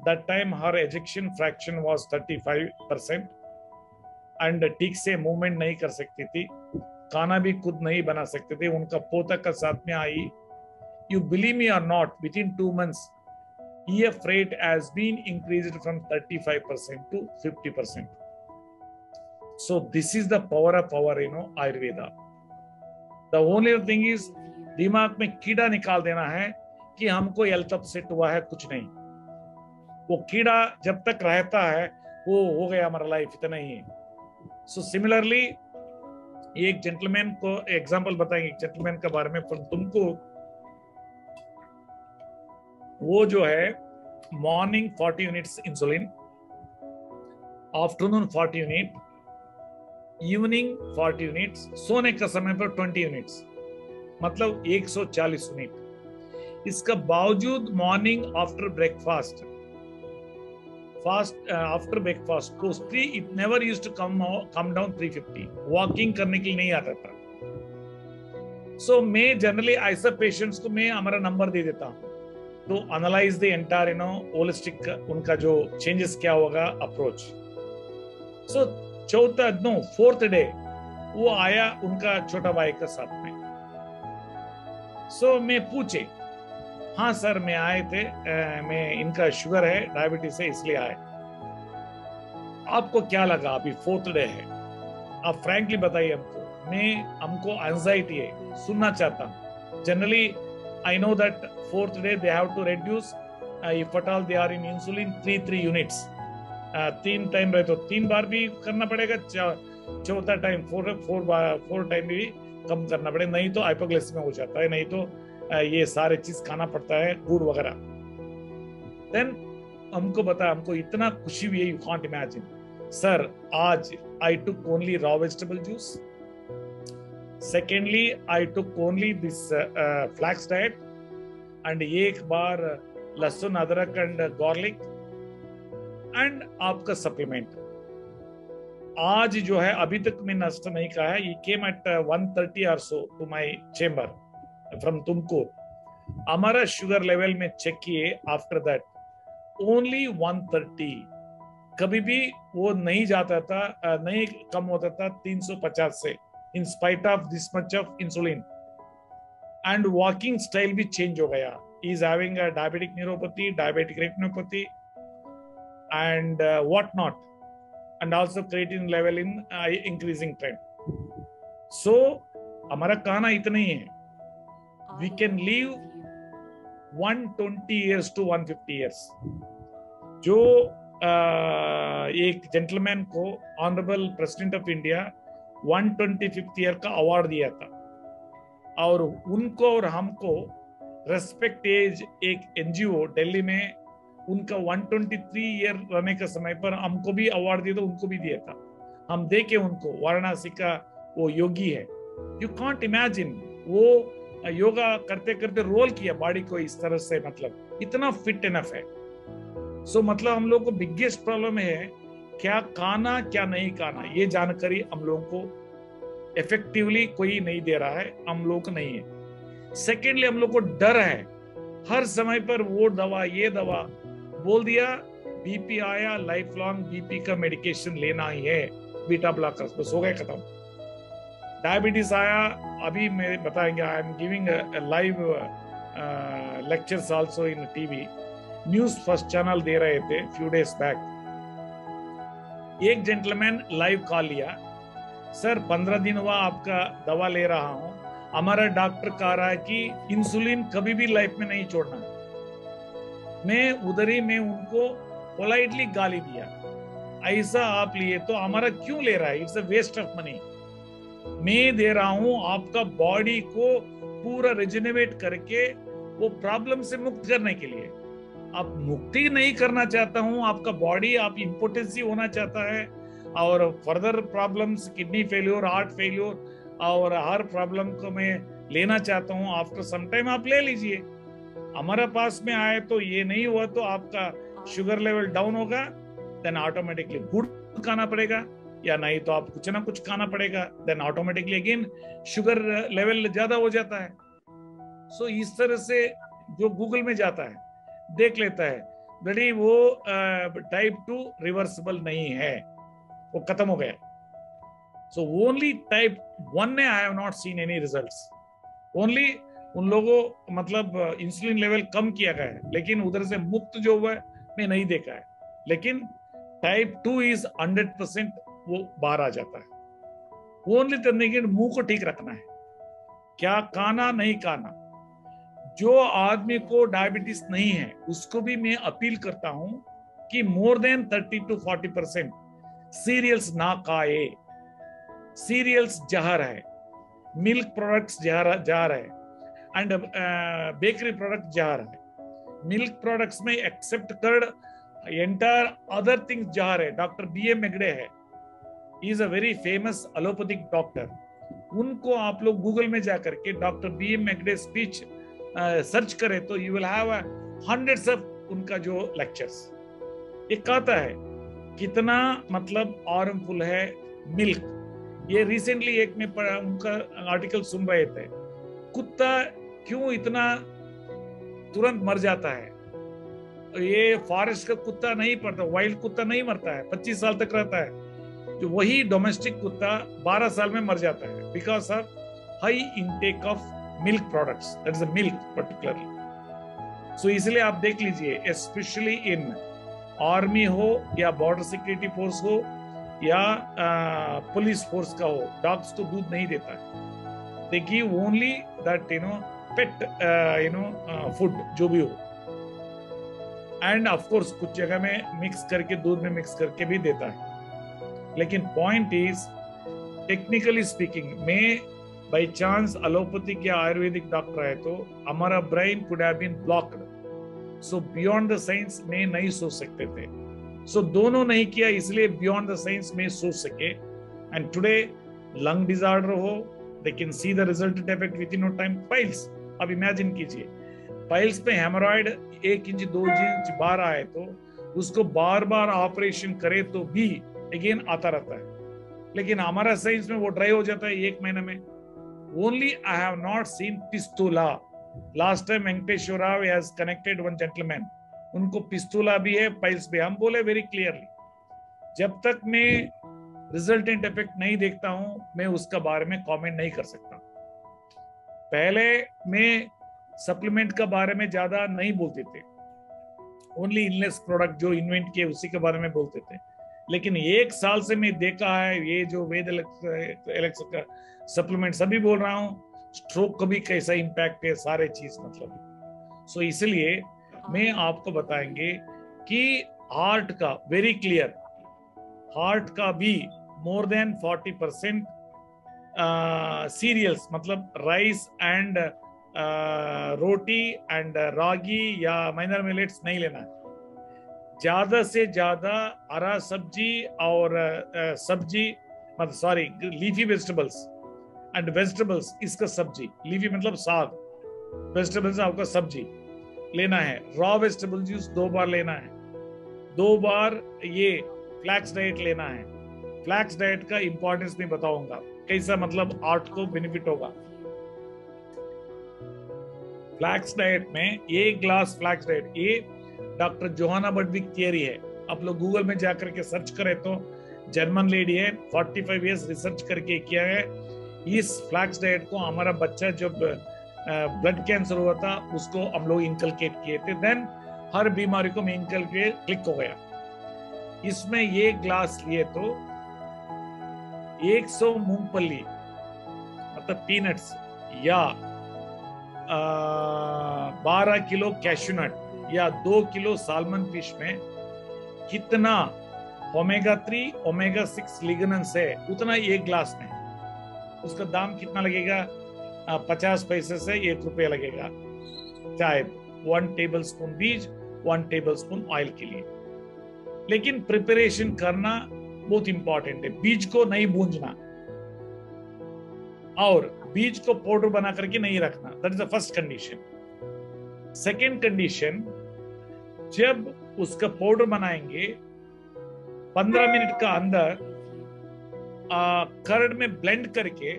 That time her ejection fraction was 35% and ठीक से मूवमेंट नहीं कर सकती थी, खाना भी खुद नहीं बना सकते थे। उनका पोता का साथ में आई। यू बिलीव मी और not, with in 2 months EF rate has been increased from 35% to 50%. So this is the power of our Ayurveda. The only thing is दिमाग में कीड़ा निकाल देना है कि हमको हेल्थ अपसेट हुआ है, कुछ नहीं। वो कीड़ा जब तक रहता है वो हो गया हमारा लाइफ, इतना ही है। सो सिमिलरली एक जेंटलमैन को एग्जांपल बताएंगे, एक जेंटलमैन के बारे में। तुमको वो जो है morning 40 units insulin, afternoon 40 unit, evening 40 units, सोने का समय पर 20 यूनिट्स, मतलब 140 यूनिट। इसका बावजूद morning after breakfast after breakfast postly it never used to come down 350। Walking करने के लिए नहीं आता था। सो मैं जनरली ऐसा पेशेंट्स को मैं हमारा नंबर दे देता हूँ to analyze the entire holistic उनका जो changes क्या होगा approach. So fourth day वो आया उनका छोटा भाई का साथ में। So मैं पूछे, हाँ सर मैं आए थे, मैं इनका शुगर है, डायबिटीज है, इसलिए आए। आपको क्या लगा? अभी 4th डे है, आप फ्रैंकली बताइए हमको। हमको एंजाइटी है, सुनना चाहता हूँ। Generally I know that 4th day they have to reduce, if at all they are in insulin, 3 units. 3 time रहे तो 3 बार भी करना पड़ेगा, चौथा टाइम 4 टाइम भी कम करना पड़ेगा, नहीं तो हाइपोग्लाइसेमिया हो जाता है, नहीं तो ये सारे चीज खाना पड़ता है, गुड़ वगैरह। देन हमको बता, हमको इतना खुशी हुई है, यू कांट इमेजिन। Sir, आज I took only raw vegetable juice. Secondly, I took only this flax diet and एक बार लहसुन अदरक and garlic and आपका supplement. आज जो है अभी तक मैं नाश्ता नहीं खाया है. He came at 1:30 or so to my chamber from तुमको. हमारा शुगर लेवल में चेक किए. After that only 130. कभी भी वो नहीं जाता था, नहीं कम होता था 350 से, in spite of this much of insulin. And walking style भी चेंज हो गया. He is having a diabetic neuropathy, diabetic retinopathy and what not, and also creatinine level in increasing trend. So हमारा कहना इतना ही है, we can live 120 years to 150 years. जो एक gentleman को honourable president of India 125th year का award दिया था, और उनको और हमको रेस्पेक्ट एज एक एनजीओ दिल्ली में उनका 123 ईयर रहने का समय पर हमको भी अवार्ड दिया था, उनको भी दिया था. हम देखे उनको, वाराणसी का वो योगी है. यू कांट इमेजिन, वो योगा करते करते रोल किया बॉडी को इस तरह से, मतलब इतना फिट इनफ है. सो मतलब हम लोग को बिगेस्ट प्रॉब्लम है क्या खाना क्या नहीं खाना. ये जानकारी हम लोगों को इफेक्टिवली कोई नहीं दे रहा है, हम लोग को नहीं है. सेकेंडली, हम लोग को डर है हर समय पर, वो दवा ये दवा बोल दिया, बीपी आया, लाइफ लॉन्ग बीपी का मेडिकेशन लेना ही है, बीटा ब्लॉकर्स, बस हो गए खत्म. डायबिटीज आया, अभी मैं बताएंगे. I am giving live lectures also in TV. News first channel दे रहे थे फ्यू डेज बैक. एक जेंटलमैन लाइव कॉल लिया, सर 15 दिन हुआ आपका दवा ले रहा हूं, हमारा डॉक्टर कह रहा है कि इंसुलिन कभी भी लाइफ में नहीं छोड़ना. मैं उधर ही में उनको पोलाइटली गाली दिया, ऐसा आप लिए तो हमारा क्यों ले रहा है, it's a waste of money. मैं दे रहा हूं आपका बॉडी को पूरा रिजेनरेट करके वो प्रॉब्लम से मुक्त करने के लिए. आप मुक्ति नहीं करना चाहता हूं, आपका बॉडी आप इम्पोर्टेंसी होना चाहता है, और further problems, kidney failure, heart failure और हर प्रॉब्लम को मैं लेना चाहता हूं. आफ्टर सम टाइम आप ले लीजिए. हमारा पास में आए तो ये नहीं हुआ तो आपका शुगर लेवल डाउन होगा, देन ऑटोमेटिकली गुड़ खाना पड़ेगा, या नहीं तो आप कुछ ना कुछ खाना पड़ेगा, then automatically again sugar level ज्यादा हो जाता है. सो इस तरह से जो गूगल में जाता है देख लेता है, बड़ी वो टाइप 2 रिवर्सिबल नहीं है, वो खत्म हो गया. सो ओनली टाइप 1 ने आई have not seen any results. Only उन लोगों मतलब इंसुलिन लेवल कम किया गया है, लेकिन उधर से मुक्त जो हुआ है मैं नहीं देखा है. लेकिन टाइप 2 इज 100% वो बाहर आ जाता है. ओनली करने के मुंह को ठीक रखना है, क्या खाना नहीं खाना. जो आदमी को डायबिटीज नहीं है उसको भी मैं अपील करता हूं कि मोर देन 30 to 40% सीरियल्स ना खाए. सीरियल्स जहर है, मिल्क प्रोडक्ट्स जहर है, एंड बेकरी प्रोडक्ट जहर है. मिल्क प्रोडक्ट्स में एक्सेप्ट कर एंटायर अदर थिंग्स जहर है. डॉक्टर BM मेगड़े है, he is a very famous allopathic doctor. उनको आप लोग गूगल में जाकर के डॉक्टर BM मेगड़े स्पीच सर्च करें तो you will have hundreds of उनका जो लेक्चर्स. ये कहता है कितना मतलब हार्मफुल है मिल्क. ये रिसेंटली एक में पढ़ा, उनका आर्टिकल सुन रहे थे, कुत्ता क्यों इतना तुरंत मर जाता है. ये फॉरेस्ट का कुत्ता नहीं पड़ता, वाइल्ड कुत्ता नहीं मरता है, 25 साल तक रहता है. जो वही डोमेस्टिक कुत्ता 12 साल में मर जाता है, because of high intake of milk products, that is the milk particularly. So इसलिए आप देख लीजिए, स्पेशली इन आर्मी हो या बॉर्डर सिक्योरिटी फोर्स हो या पुलिस फोर्स का हो, डॉग्स को दूध नहीं देता है. They give only that pet food जो भी हो, एंड ऑफ कोर्स कुछ जगह में मिक्स करके, दूध में मिक्स करके भी देता है. लेकिन पॉइंट इज, टेक्निकली स्पीकिंग, मैं बाई चांस एलोपैथिक या आयुर्वेदिक डॉक्टर है तो हमारा brain could have been blocked. So beyond the science में नहीं सोच सकते थे. सो दोनों नहीं किया, इसलिए बियॉन्ड द साइंस में सोच सके। एंड टुडे लंग डिसऑर्डर हो, they can see the resultant effect within no time. Piles, अब इमेजिन कीजिए, पाइल्स पे हेमोरॉइड 1 इंच 2 इंच बार आए तो उसको बार बार ऑपरेशन करे तो भी अगेन आता रहता है, लेकिन हमारा साइंस में वो ड्राई हो जाता है 1 महीने में। Only I have not seen fistula. Last time Venkateswara Rao has connected one gentleman, उनको पिस्तूला भी है, पाइल्स भी। हम बोले वेरी क्लियरली, जब तक मैं रिजल्टेंट इफेक्ट नहीं देखता हूं मैं उसका बारे में कमेंट नहीं कर सकता। पहले मैं सप्लीमेंट का बारे में ज्यादा नहीं बोलते थे, ओनली इनलेस प्रोडक्ट जो इन्वेंट किए उसी के बारे में बोलते थे। लेकिन 1 साल से मैं देखा है ये जो वेद एलेक्स का सप्लीमेंट सभी बोल रहा हूं, स्ट्रोक का भी कैसा इंपैक्ट है, सारे चीज मतलब। सो इसलिए मैं आपको बताएंगे कि हार्ट का वेरी क्लियर, हार्ट का भी मोर देन 40% सीरियल्स मतलब राइस एंड रोटी एंड रागी या माइनर मिलेट्स नहीं लेना है। ज्यादा से ज्यादा हरा सब्जी और सब्जी मतलब sorry leafy vegetables and vegetables, इसका सब्जी, लीफी मतलब साग, वेजिटेबल्स आपका सब्जी लेना है। रॉ वेजिटेबल जूस 2 बार लेना है, 2 बार ये फ्लैक्स डाइट लेना है। फ्लैक्स डाइट का इंपॉर्टेंस मैं बताऊंगा कैसा मतलब आर्ट को बेनिफिट होगा। फ्लैक्स डाइट में 1 ग्लास फ्लैक्स डाइट, ये डॉक्टर जोहाना बर्डविक थियरी है। आप लोग गूगल में जाकर के सर्च करें तो जर्मन लेडी है, 45 इयर्स रिसर्च करके किया है। इस फ्लैक्स डाइट को हमारा बच्चा जब ब्लड कैंसर हुआ था उसको हम लोग इनकलकेट किए थे, देन हर बीमारी को मैं इनकलकेट क्लिक हो गया। इसमें 1 ग्लास लिए तो 100 मूंगफली मतलब पीनट्स या 12 किलो कैशूनट या 2 किलो साल्मन फिश में कितना ओमेगा 3 ओमेगा 6 लिग्नेंस है उतना 1 ग्लास में। उसका दाम कितना लगेगा? 50 पैसे से 1 रुपया लगेगा चाहे 1 टेबल स्पून बीज 1 टेबल स्पून ऑयल के लिए। लेकिन प्रिपरेशन करना बहुत इंपॉर्टेंट है। बीज को नहीं भूंजना और बीज को पाउडर बना करके नहीं रखना, that is the first condition. Second condition, जब उसका पाउडर बनाएंगे 15 मिनट का अंदर कर्ड में ब्लेंड करके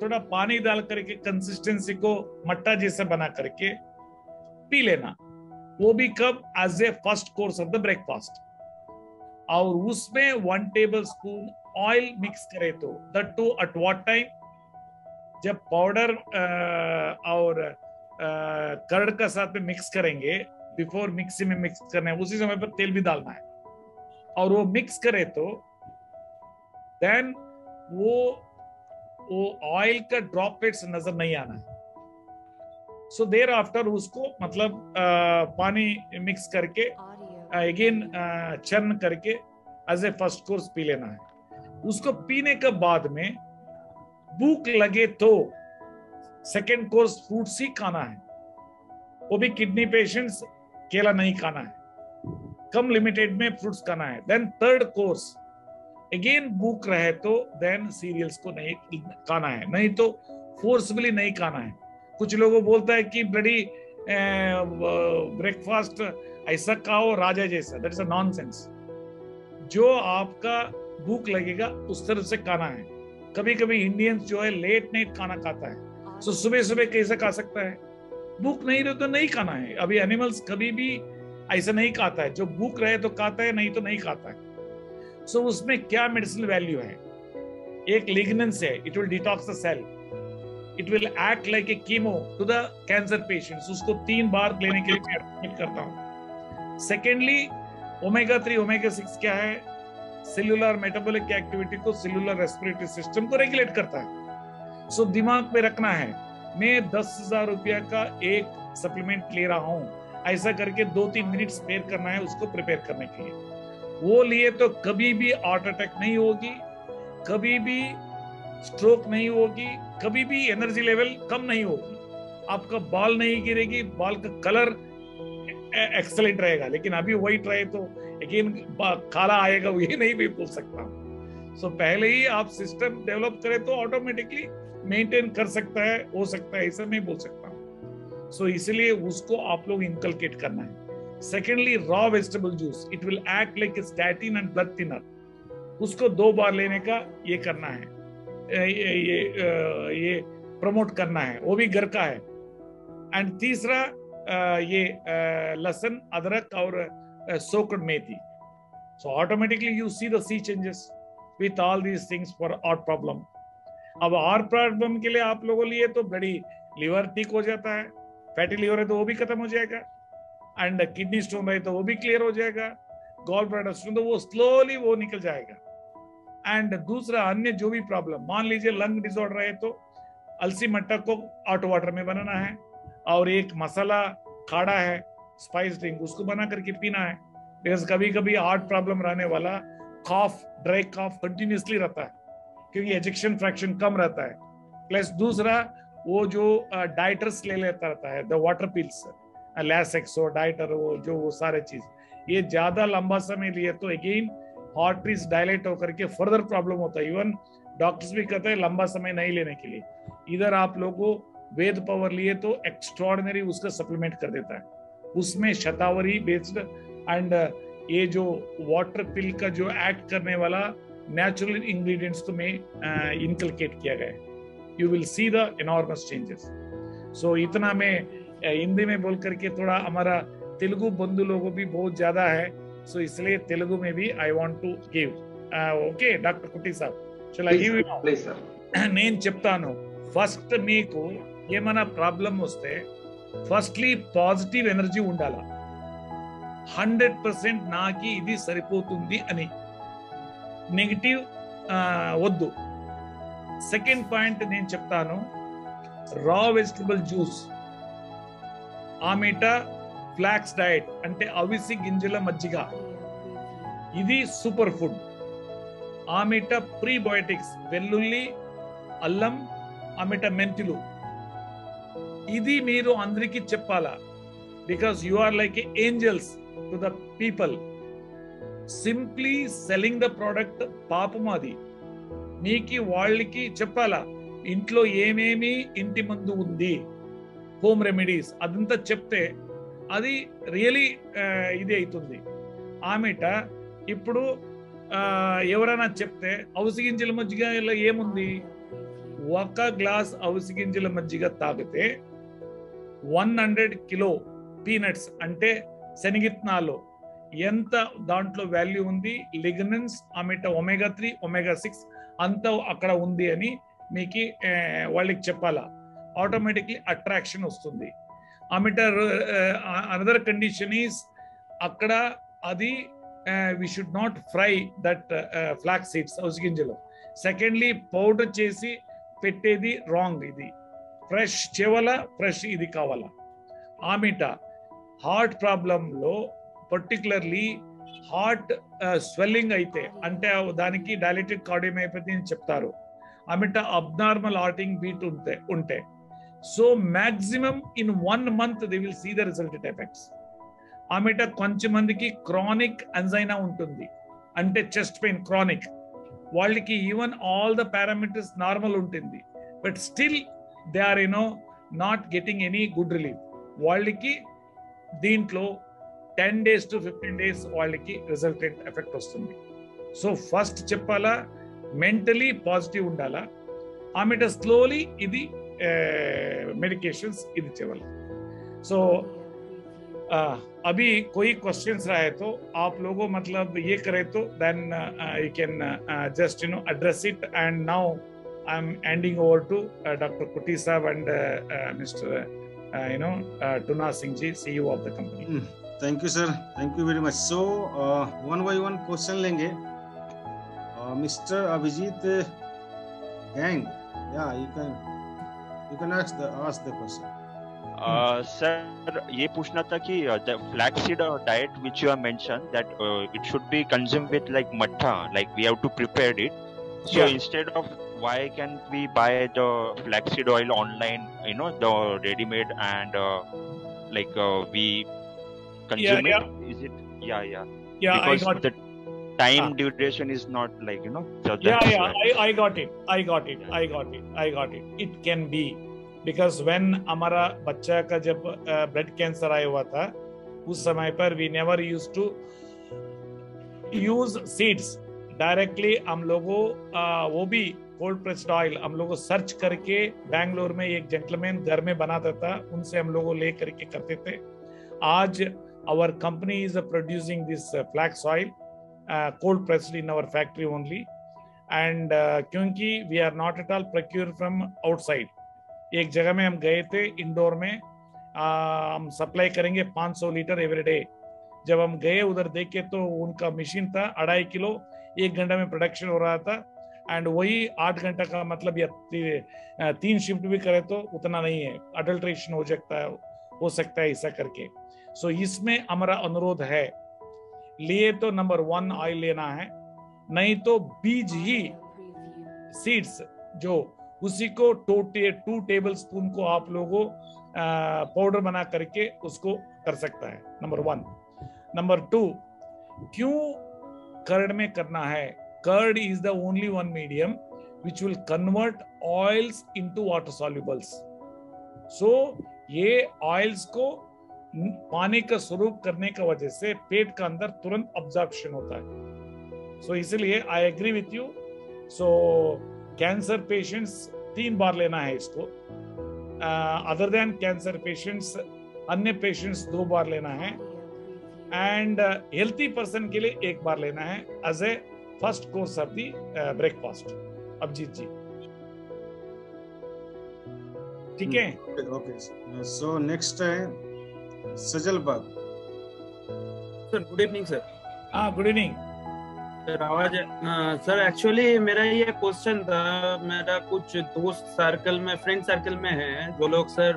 थोड़ा पानी डाल करके कंसिस्टेंसी को मट्टा जैसा बना करके पी लेना। वो भी कब? As a first course of the breakfast. और उसमें 1 टेबल स्पून ऑयल मिक्स करे तो that too at what time? जब पाउडर और कर्ड का साथ में मिक्स करेंगे, बिफोर मिक्सी में मिक्स करना है, उसी समय पर तेल भी डालना है और वो मिक्स करे तो देन वो ऑयल का ड्रॉपलेट्स नजर नहीं आना है। सो देर आफ्टर उसको मतलब पानी मिक्स करके अगेन चर्न करके एज ए फर्स्ट कोर्स पी लेना है। उसको पीने के बाद में भूख लगे तो सेकेंड कोर्स फ्रूट्स ही खाना है, वो भी किडनी पेशेंट्स केला नहीं खाना है, कम लिमिटेड में फ्रूट्स खाना है। देन थर्ड कोर्स अगेन भूख रहे तो देन सीरियल्स को नहीं खाना है, नहीं तो फोर्सफुली नहीं खाना है। कुछ लोगों बोलता है कि ब्लडी ब्रेकफास्ट ऐसा खाओ राजा जैसा, दैट इज अ नॉनसेंस। जो आपका भूख लगेगा उस तरह से खाना है। कभी कभी इंडियंस जो है लेट नाइट खाना खाता है, सो सुबह सुबह कैसे खा सकता है? भूख नहीं रहे तो नहीं खाना है। अभी एनिमल्स कभी भी ऐसा नहीं खाता है, जो भूख रहे तो खाता है, नहीं तो नहीं खाता है। सो उसमें क्या मेडिसिनल वैल्यू है? एक लिग्नेंस है, it will detox the cell, it will act like a chemo to the cancer patients. उसको 3 बार लेने के लिए मैं रेकमेंड करता हूं। सेकेंडली, ओमेगा 3 ओमेगा 6 क्या है? सेल्यूलर मेटाबॉलिक एक्टिविटी को, सेल्यूलर रेस्पिरेटरी सिस्टम को रेगुलेट करता है। सो दिमाग में रखना है, मैं 10,000 रुपया का एक सप्लीमेंट ले रहा हूं, ऐसा करके 2-3 मिनट स्पेयर करना है उसको प्रिपेयर करने के लिए। वो लिए तो कभी भी हार्ट अटैक नहीं होगी, कभी भी स्ट्रोक नहीं होगी, कभी भी एनर्जी लेवल कम नहीं होगी, आपका बाल नहीं गिरेगी, बाल का कलर एक्सेलेंट रहेगा। लेकिन अभी वही ट्राई तो अगेन काला आएगा ये नहीं भी बोल सकता। सो पहले ही आप सिस्टम डेवलप करें तो ऑटोमेटिकली मेंटेन कर सकता है, हो सकता है, ऐसा नहीं बोल सकता। सो इसलिए उसको आप लोग इनकलकेट करना है। Secondly, raw vegetable juice, it will act like A statin and blood thinner, उसको 2 बार लेने का ये करना है, ये प्रमोट करना है, वो भी घर का है। एंड तीसरा ये लहसुन, अदरक और सोक्ड मेथी। So automatically you see the see changes with all these things for heart problem. अब हार्ट प्रॉब्लम के लिए आप लोगों लिए तो बड़ी लिवर ठीक हो जाता है, फैटी लिवर है तो वो भी खत्म हो जाएगा, एंड किडनी स्टोन है तो वो भी क्लियर हो जाएगा, गॉल ब्लैडर स्टोन तो वो स्लोली वो निकल जाएगा। एंड दूसरा अन्य जो भी प्रॉब्लम, मान लीजिए लंग डिसऑर्डर है तो अलसी मट्टा को हॉट वाटर में बनाना है, और एक मसाला खाड़ा है स्पाइस ड्रिंक, उसको बना करके पीना है। बिकॉज कभी कभी हार्ट प्रॉब्लम रहने वाला कॉफ, ड्राई कॉफ कंटिन्यूसली रहता है क्योंकि एजेक्शन फ्रैक्शन कम रहता है। प्लस दूसरा वो जो डाइटर्स ले लेता रहता है, द वाटर पिल्स, लैसेक्सो डाइटर, वो सारे चीज, ये ज्यादा लंबा समय लिए तो अगेन आर्टरीज डायलेट होकर के फर्दर प्रॉब्लम होता है। इवन डॉक्टर्स भी कहते हैं लंबा समय नहीं लेने के लिए। इधर आप लोगों वेद पावर लिए तो एक्स्ट्रॉर्डिनरी उसका सप्लीमेंट कर देता है, उसमें शतावरी बेस्ड एंड ये जो वाटर पिल का जो एक्ट करने वाला नेचुरल इंग्रेडिएंट्स को में इनकलकेट किया गया है। You will see the enormous changes. So इतना मैं हिंदी में बोल करके, थोड़ा हमारा तेलुगु बंधु लोगों भी बहुत ज्यादा है, सो इसलिए तेलुगु में भी I want to give. Okay doctor Kutti సాబ్, చలో గివ్ యు ప్లీజ్ సార్. నేను చెప్తాను. ఫస్ట్ మీకు ఏమైనా ప్రాబ్లం వస్తే ఫస్ట్లీ పాజిటివ్ ఎనర్జీ ఉండాలా, 100% నాకి ఇది సరిపోతుంది అని, నెగటివ్ వద్దు. సెకండ్ పాయింట్ నేను చెప్తాను, రా వెజిటబుల్ జ్యూస్, ఆమెట ఫ్లాక్స్ డైట్ అంటే అవిసి గింజల మజ్జిగ, ఇది సూపర్ ఫుడ్. ఆమెట ప్రీబయోటిక్స్, వెల్లుల్లి, అల్లం, ఆమెట మెంతులు, ఇది మీరు అందరికీ చెప్పాలా. Because you are like angels to the people. Simply selling the product పాపం అది. మీకు వాళ్ళకి చెప్పాలా ఇంట్లో ఏమేమి ఇంటి ముందు ఉంది, హోమ్ రెమెడీస్ అదంతా చెప్తే అది రియలీ ఇది అవుతుంది. ఆమెట ఇప్పుడు ఎవరైనా చెప్తే అవిసి గింజల మజ్జిగ ఇలా ఏముంది, 1 గ్లాస్ అవిసి గింజల మజ్జిగ తాగితే 100 కిలో పీనట్స్ అంటే శనగిత్నాలు ఎంత దాంట్లో వాల్యూ ఉంది, లిగ్నన్స్, ఆమెట ఒమేగా 3, ఒమేగా 6 అంతా అక్కడ ఉంది అని మీకు వాళ్ళకి చెప్పాలా. ఆటోమేటిక్లీ అట్రాక్షన్ వస్తుంది. ఆమెట అనదర్ కండిషన్ ఈస్ అక్కడ అది we should not fry that flax seeds, అవిసి గింజలు. సెకండ్లీ పౌడర్ చేసి పెట్టేది రాంగ్, ఇది ఫ్రెష్ చేవాలా, ఫ్రెష్ ఇది కావాలా. ఆమెట హార్ట్ ప్రాబ్లంలో పర్టికులర్లీ హార్ట్ స్వెల్లింగ్ అయితే అంటే దానికి డైలేటెడ్ కార్డియోమైపతి అని చెప్తారు. ఆమెట అబ్నార్మల్ హార్టింగ్ బీట్ ఉంటే so maximum in 1 month they will see the resulted effects. ఆమెట కొంచెం మందికి క్రానిక్ అంజైనా ఉంటుంది అంటే చెస్ట్ పెయిన్ క్రానిక్, వాళ్ళకి even all the parameters normal ఉంటుంది, but still they are not getting any good relief. వాళ్ళకి దీంట్లో 10 days to 15 days వాళ్ళకి రిజల్టెంట్ ఎఫెక్ట్ వస్తుంది. సో ఫస్ట్ చెప్పాలా మెంటలీ పాజిటివ్ ఉండాలా. ఆమెట స్లోలీ ఇది మెడికేషన్స్ ఇది చేయాలి. సో अभी कोई क्वेश्चंस रहे तो आप लोगों मतलब ये करे तो then you can just address it. And now I'm handing over to Dr. Kutti Saab and Mr. Tuna Singh ji, CEO of the company. Thank you sir, thank you very much. So one by one question लेंगे. Mr. Abhijit Gang, yeah, you can ask the question. Sir ये पूछना था कि the flaxseed diet which you have mentioned that it should be consumed with like matta, like we have to prepare it. So Yeah. instead of, why can't we buy the flaxseed oil online, the ready made, and we consume Yeah. it? Is it? Yeah. Yeah, I because got the time duration is not like, you know, so Yeah, that's yeah, why. I got it. It can be because when हमारा बच्चा का जब blood cancer आया हुआ था, उस समय पर we never used to use seeds directly. हम लोगों वो भी कोल्ड प्रेस्ड ऑयल हम लोगों सर्च करके बैंगलोर में एक जेंटलमैन घर में बनाता था, उनसे हम लोगों ले करके करते थे. आज our company is producing this flax oil cold pressed in our factory only. And क्योंकि we are not at all procure from outside. एक जगह में हम गए थे इंडोर में, हम सप्लाई करेंगे 500 लीटर एवरी डे. जब हम गए उधर देखे तो उनका मशीन था 2.5 किलो 1 घंटा में प्रोडक्शन हो रहा था. एंड वही 8 घंटा का मतलब या 3 शिफ्ट भी करे तो उतना नहीं है, अडल्ट्रेशन हो सकता है ऐसा करके. सो इसमें हमारा अनुरोध है, लिए तो नंबर 1 ऑयल लेना है, नहीं तो बीज ही सीड्स जो उसी को 2 टेबल स्पून को आप लोगों पाउडर बना करके उसको कर सकता है. नंबर 1. नंबर 2, क्यों कर्ड में करना है? Curd is the only one medium which will convert oils into water solubles. So ये ऑयल्स को पानी का स्वरूप करने का वजह से पेट का अंदर तुरंत अब्जॉर्प्शन होता है. सो इसलिए I agree with you. So cancer patients 3 बार लेना है इसको. अदर देन कैंसर पेशेंट्स, अन्य पेशेंट्स 2 बार लेना है. एंड हेल्थी पर्सन के लिए 1 बार लेना है as a first course of the breakfast. Abhijit ji ठीक है? ओके. सो नेक्स्ट है Sajal Bag. Sir good evening sir. हाँ, गुड इवनिंग सर. आवाज सर एक्चुअली मेरा ये क्वेश्चन था, मेरा कुछ दोस्त सर्कल में, फ्रेंड सर्कल में है जो लोग सर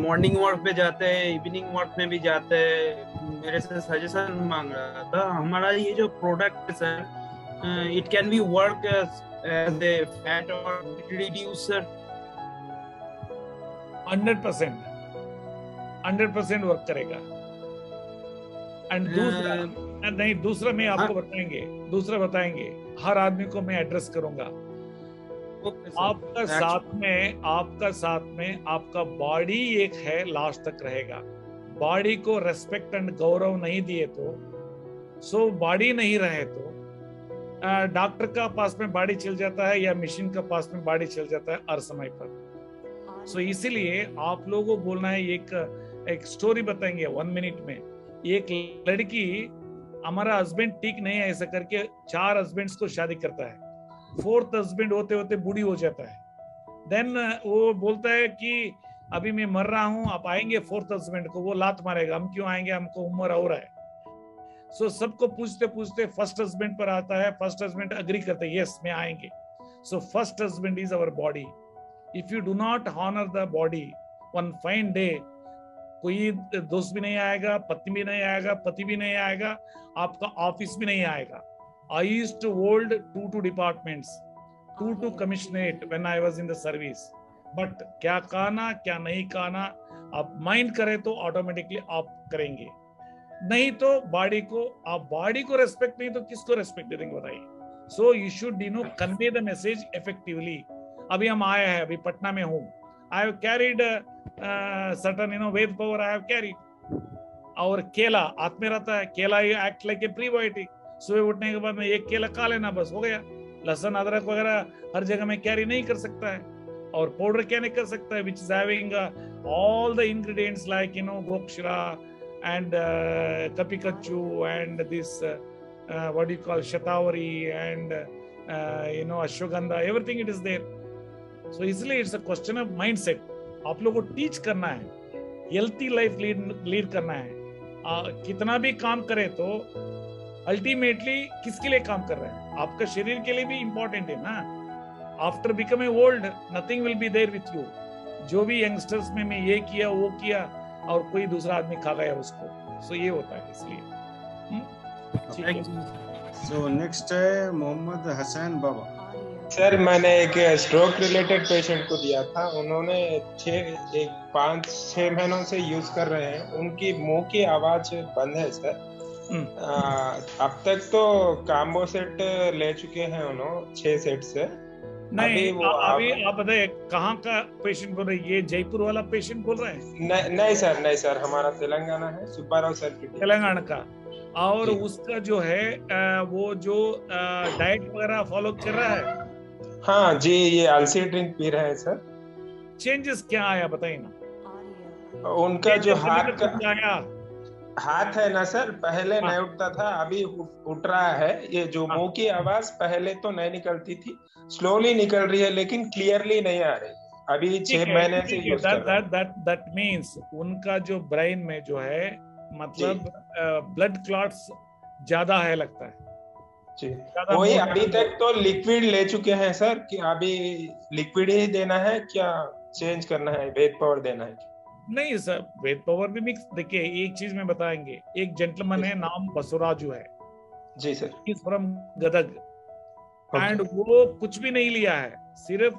मॉर्निंग वॉक पे जाते हैं, इवनिंग वॉक में भी जाते हैं, मेरे से सजेशन मांग रहा था. हमारा ये जो प्रोडक्ट है sir, it can be work as a fat और रिड्यूसर. 100% वर्क करेगा. एंड दूसरा मैं आपको बताएंगे, हर आदमी को मैं एड्रेस करूंगा. आपका साथ में आपका बॉडी एक है, लास्ट तक रहेगा. बॉडी को रेस्पेक्ट एंड गौरव नहीं दिए तो, सो बॉडी नहीं रहे तो डॉक्टर का पास में बॉडी चल जाता है या मशीन का पास में बॉडी चल जाता है हर समय पर. सो इसीलिए आप लोगों को बोलना है, एक स्टोरी बताएंगे 1 मिनट में. एक लड़की, हमारा हस्बैंड ठीक नहीं है ऐसा करके 4 हस्बैंड्स को शादी करता है. 4th हस्बैंड होते होते बूढ़ी हो जाता है. देन वो बोलता है कि अभी मैं मर रहा हूं, आप आएंगे 4th हस्बैंड को. वो लात मारेगा, हम क्यों आएंगे, हमको उम्र हो रहा है. सो सबको पूछते पूछते फर्स्ट हस्बैंड पर आता है. फर्स्ट हस्बैंड अग्री करते हैं, यस मैं आएंगे. So first husband is our body. If you do not honour the body, one fine day कोई दोस्त भी नहीं आएगा, पत्नी भी नहीं आएगा, पति भी नहीं आएगा, आपका ऑफिस भी नहीं आएगा. I used to hold 2 departments, 2 commissionerate when I was in the service. But क्या कहना क्या नहीं कहना आप माइंड करें तो ऑटोमेटिकली आप करेंगे, नहीं तो बॉडी को रेस्पेक्ट नहीं तो किसको रेस्पेक्ट दे देंगे बताइए. So you should convey the message effectively. अभी हम आए हैं, अभी पटना में हूँ. I have carried certain Ved power I have carried. और केला हाथ में रहता है, केला एक्ट लाइक ए प्रीबायोटिक. सुबह उठने के बाद में 1 केला खा लेना, बस हो गया. लहसुन अदरक वगैरह हर जगह में कैरी नहीं कर सकता है. और पाउडर क्या नहीं कर सकता है, which is having all the ingredients like गोक्षरा and kapikachu and this what do you call shatavari and ashwagandha, everything it is there. So इसलिए it's a question of mindset. आप लोगों को टीच करना है, हेल्थी लाइफ लीड करना है. कितना भी काम करे तो अल्टीमेटली किसके लिए काम कर रहे हैं? आपका शरीर के लिए भी इंपॉर्टेंट है ना. After becoming old nothing will be there with you. जो भी यंगस्टर्स में मैं ये किया वो किया और कोई दूसरा आदमी खा गया उसको. सो ये होता है इसलिए. सो नेक्स्ट है मोहम्मद हसन बाबा. सर मैंने एक स्ट्रोक रिलेटेड पेशेंट को दिया था, उन्होंने 5-6 महीनों से यूज कर रहे हैं. उनकी मुंह की आवाज बंद है सर, अब तक तो काम्बो सेट ले चुके हैं उन्होंने 6 सेट से। नहीं अभी आप बताइए कहाँ का पेशेंट बोल रहे हैं? ये जयपुर वाला पेशेंट बोल रहे हैं? नहीं सर हमारा तेलंगाना है, सुब्बाराव सर की तेलंगाना का। और उसका जो है वो जो डाइट वगैरह फॉलो कर रहा है? हाँ जी, ये अलसी ड्रिंक पी रहे हैं सर। चेंजेस क्या आया बताइए ना। उनका जो हाथ है ना सर, पहले नहीं उठता था, अभी उठ रहा है। ये जो मुंह की आवाज पहले तो नहीं निकलती थी, स्लोली निकल रही है, लेकिन क्लियरली नहीं आ रही। अभी 6 महीने से यूज कर रहे हैं। दैट मींस उनका जो ब्रेन में जो है मतलब ब्लड क्लॉट्स ज्यादा है लगता है जी। वही अभी तक तो लिक्विड ले चुके हैं सर, कि अभी लिक्विड ही देना है क्या चेंज करना है, वेद पावर देना है? नहीं सर, वेद पावर भी मिक्स। देखिए एक चीज में बताएंगे, एक जेंटलमैन है नाम बसुराजू है ji sir, is from Gadag, and वो कुछ भी नहीं लिया है, सिर्फ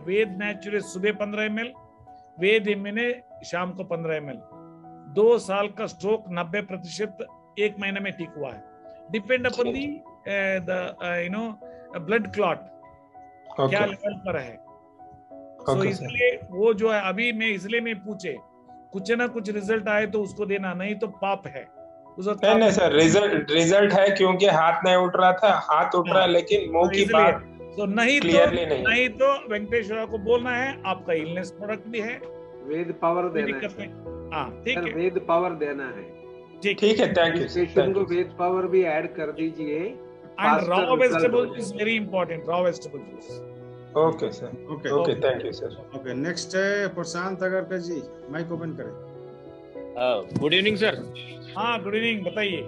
वेद नेचुरल सुबह 15 ml, वेद इम्यूने शाम को 15 ml। 2 साल का स्ट्रोक 90% 1 महीने में ठीक हुआ है। Depend upon the blood clot क्या लेवल पर है। तो इसलिए वो जो है अभी मैं इसलिए मैं पूछे कुछ ना कुछ रिजल्ट आए तो उसको देना, नहीं तो पाप है। नहीं सर, रिजल्ट है, क्योंकि हाथ नहीं उठ रहा था, हाथ उठ रहा है लेकिन मुंह की बात तो नहीं तो वेंकटेश्वर को बोलना है आपका इलनेस प्रोडक्ट भी है, वेद पावर देना है। हाँ ठीक है, वेद पावर देना है। ठीक है, थैंक यू। पेशेंट को वेद पावर भी ऐड कर दीजिए। And raw vegetable is very important, raw vegetable juice. Okay sir, okay thank you sir. Okay next है प्रशांत अगरकर जी, माइक ओपन करें। Good evening sir. हाँ गुड इवनिंग, बताइए।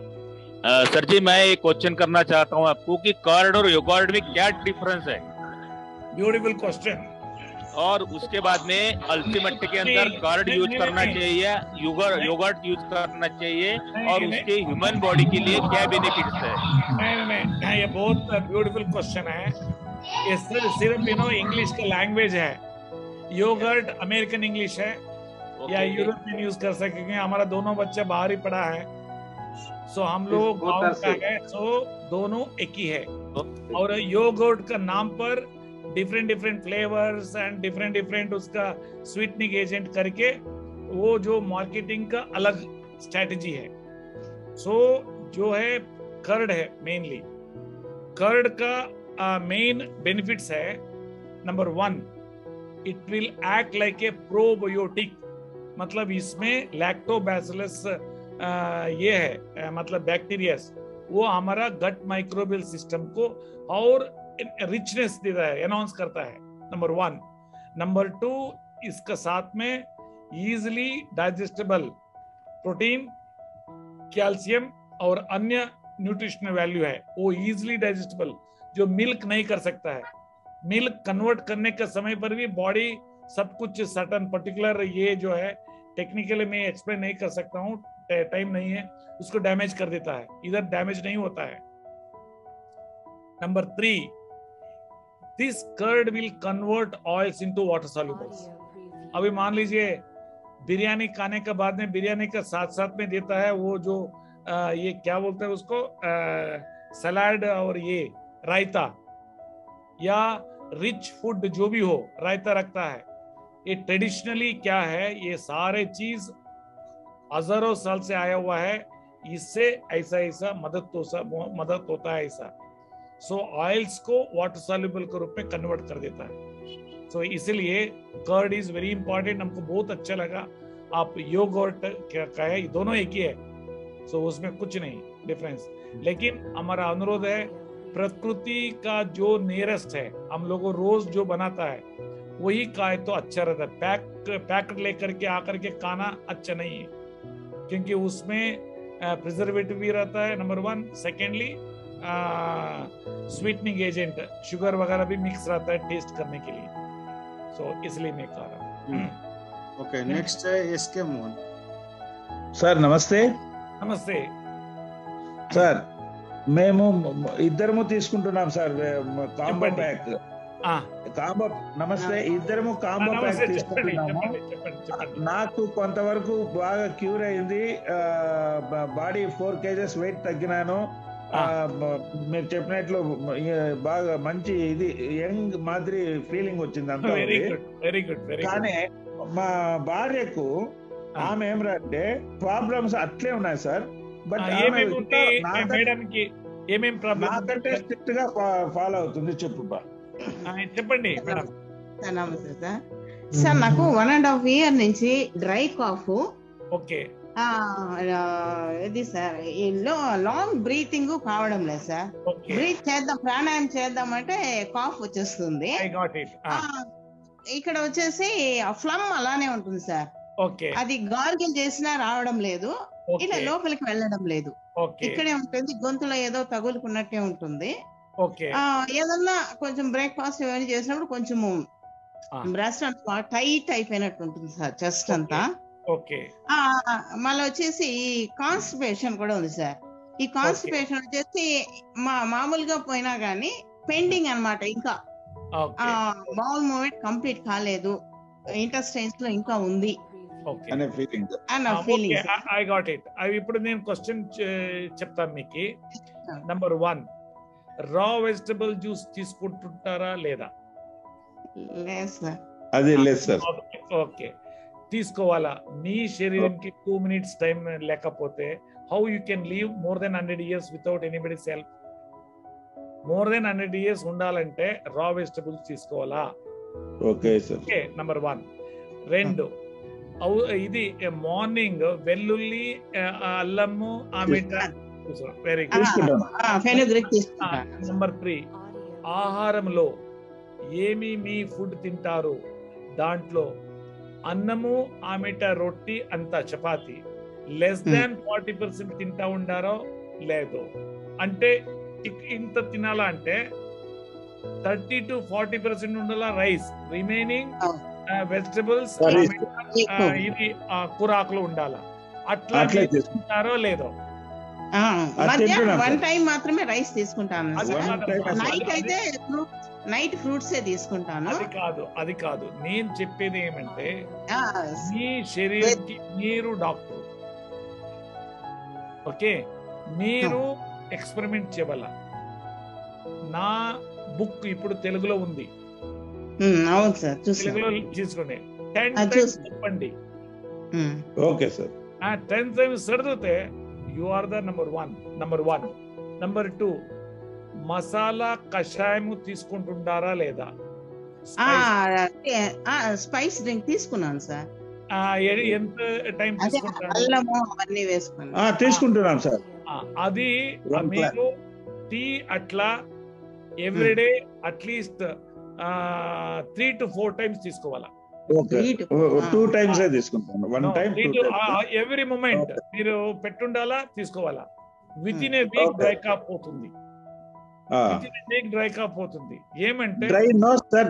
सर जी मैं एक क्वेश्चन करना चाहता हूँ आपको कि कर्ड और योगर्ट में क्या डिफरेंस है? Beautiful question. और उसके बाद में अल्टीमेट के अंदर कर्ड यूज करना चाहिए, योगर्ट यूज करना चाहिए, और उसके ह्यूमन बॉडी के लिए क्या बेनिफिट्स है? नहीं ये बहुत ब्यूटीफुल क्वेश्चन है। ये सिर्फ इंग्लिश का लैंग्वेज है। योगर्ट अमेरिकन इंग्लिश है या यूरोपियन यूज कर सकेंगे। हमारा दोनों बच्चा बाहर ही पढ़ा है, सो हम लोग गाँव का है, सो दोनों एक ही है। और योगर्ट का नाम पर डिफरेंट फ्लेवर्स एंड डिफरेंट उसका स्वीटनिंग एजेंट करके वो जो मार्केटिंग का अलग स्ट्रेटजी है। सो जो है कर्ड है, मेनली कर्ड का मेन बेनिफिट्स है। Number 1, it will act like A probiotic, मतलब इसमें लैक्टोबैसिलस ये है मतलब बैक्टीरियास, वो हमारा गट माइक्रोबियल सिस्टम को और रिचनेस देता है, एनहांस करता है। नंबर 1। नंबर 2, इसका साथ में इजिली डाइजेस्टेबल प्रोटीन, कैल्शियम और अन्य न्यूट्रिशनल वैल्यू है, वो इजिली डाइजेस्टेबल, जो मिल्क नहीं कर सकता है। मिल्क कन्वर्ट करने के समय पर भी बॉडी सब कुछ सर्टन पर्टिकुलर, ये जो है टेक्निकली मैं एक्सप्लेन नहीं कर सकता हूँ, टाइम नहीं है, उसको डैमेज कर देता है। इधर डैमेज नहीं होता है। Number 3, this curd will convert oils into water solubles. अभी मान लीजिए बिरयानी खाने के बाद में बिरयानी का साथ में देता है वो जो ये क्या बोलते हैं उसको, सलाद और ये रायता या रिच फूड जो भी हो, रायता रखता है। ये ट्रेडिशनली क्या है, ये सारे चीज हजारों साल से आया हुआ है, इससे ऐसा मदद होता है ऐसा। सो ऑयल्स को वाटर सॉल्युबल के रूप में कन्वर्ट कर देता है। सो इसलिए कर्ड इज वेरी इंपॉर्टेंट। हमको बहुत अच्छा लगा। आप योगर्ट क्या है, दोनों एक ही है, सो उसमें कुछ नहीं डिफरेंस। लेकिन हमारा अनुरोध है, प्रकृति का जो नियरेस्ट है, हम लोगों रोज जो बनाता है वही खाए तो अच्छा रहता है। पैकेट लेकर के आकर के खाना अच्छा नहीं है, क्योंकि उसमें प्रिजर्वेटिव भी रहता है, number 1। Secondly sweetening agent, sugar वगैरह भी मिक्स रहता है टेस्ट करने के लिए। सो इसलिए मैं खा रहा हूँ। ओके नेक्स्ट है एसके मोहन। सर नमस्ते। నమస్తే సార్, మేము ఇద్దరము తీసుకుంటున్నాం సార్ కాంబో ప్యాక్. కాంబో నమస్తే, ఇద్దరము కాంబో ప్యాక్ తీసుకుంటున్నాము. నాకు కొంతవరకు బాగా క్యూర్ అయింది, బాడీ 4 kgs వెయిట్ తగ్గినాను. మీరు చెప్పినట్లు బాగా మంచి ఇది యంగ్ మాదిరి ఫీలింగ్ వచ్చింది అంతా. Very good. కానీ మా భార్యకు ఆమె ఏమంటే ప్రాబ్లమ్స్ అట్లే ఉన్నాయి సార్. బట్ నాకంటే స్ట్రిక్ట్ గా ఫాలో అవుతుంది. చెప్పండి మేడం. నమస్తే సార్. సార్ నాకు 1.5 year నుంచి డ్రై కాఫ్. ఓకే. ఇది సార్ లాంగ్ బ్రీతింగ్ కావడం లేదు సార్. బ్రీత్ చేద్దాం, ప్రాణాయామం చేద్దాం అంటే కాఫ్ వచ్చేస్తుంది. ఇక్కడ వచ్చేసి ఫ్లమ్ అలానే ఉంటుంది సార్. అది గార్గిల్ చేసినా రావడం లేదు, ఇలా లోపలికి వెళ్ళడం లేదు, ఇక్కడే ఉంటుంది, గొంతులో ఏదో తగులుకున్నట్టే ఉంటుంది. ఏదన్నా కొంచెం బ్రేక్ఫాస్ట్ ఏమైనా చేసినప్పుడు కొంచెము బ్రెస్ట్ అంతా టైట్ అయిపోయినట్టు ఉంటుంది సార్, చెస్ట్ అంతా. మళ్ళీ వచ్చేసి కాన్స్టిపేషన్ కూడా ఉంది సార్. ఈ కాన్స్టిపేషన్ వచ్చేసి మామూలుగా పోయినా గానీ పెండింగ్ అన్నమాట, ఇంకా బౌల్ మూవ్మెంట్ కంప్లీట్ కాలేదు, ఇంటెస్టైన్స్ లో ఇంకా ఉంది అన్న ఫీలింగ్. I got it. అవి ఇప్పుడు నేను క్వశ్చన్ చెప్తాను మీకు. నంబర్ 1, రా వెజిటబుల్ జ్యూస్ తీసుకుంటుంటారా లేదా? అది లేదు సార్. ఓకే, తీసుకోవాలా? మీ శరీరానికి 2 minutes టైం లేకపోతే how you can leave more than 100 years without anybody's help? More than 100 years ఉండాలంటే రా వెజిటబుల్స్ తీసుకోవాలా? Okay sir. Okay, number 1. 2, ఇది మార్నింగ్ వెల్లుల్లి, అల్లము, ఆమెట. Very good. నంబర్ 3, ఆహారంలో ఏమి మీ ఫుడ్ తింటారు, దాంట్లో అన్నము, ఆమెట, రొట్టి, అంత చపాతి లెస్ దాన్ 40% తింటా ఉండారో లేదో? అంటే ఇంత తినాలా అంటే 30 to 40% ఉండాలా రైస్, రిమైనింగ్ వెజిటబుల్స్, ఇది కూరాకులు ఉండాలా? అట్లా తీసుకుంటారో లేదో? వన్ టైం మాత్రమే రైస్ తీసుకుంటాను. నైట్ అయితే నైట్ ఫ్రూట్స్ తీసుకుంటాను. అది కాదు నేను చెప్పేది ఏమంటే, మీ శరీరానికి మీరు డాక్టర్, ఓకే, మీరు ఎక్స్పెరిమెంట్ చేయవల్ల. నా బుక్ ఇప్పుడు తెలుగులో ఉంది, అవును సార్, తెలుగులో తీసుకోండి. 10 times చెప్పండి. Okay sir. 10 times చదివితే you are the number 1. Number 2, మసాలా కషాయము తీసుకుంటుంటారా లేదా? స్పైస్ డ్రింక్ తీసుకున్నాను సార్. ఎంత టైం తీసుకుంటారు? అల్లము అవన్నీ వేసుకున్నాను. తీసుకుంటున్నాను సార్. అది మీరు టీ అట్లా ఎవ్రీడే అట్లీస్ట్ 3 to 4 times తీసుకోవాలా? 2 times తీసుకుంటాను. 1 time ఎవ్రీ మూమెంట్ మీరు పెట్టుండాలా, తీసుకోవాలా? Within a week dry cough పోతుంది. ఏమంటే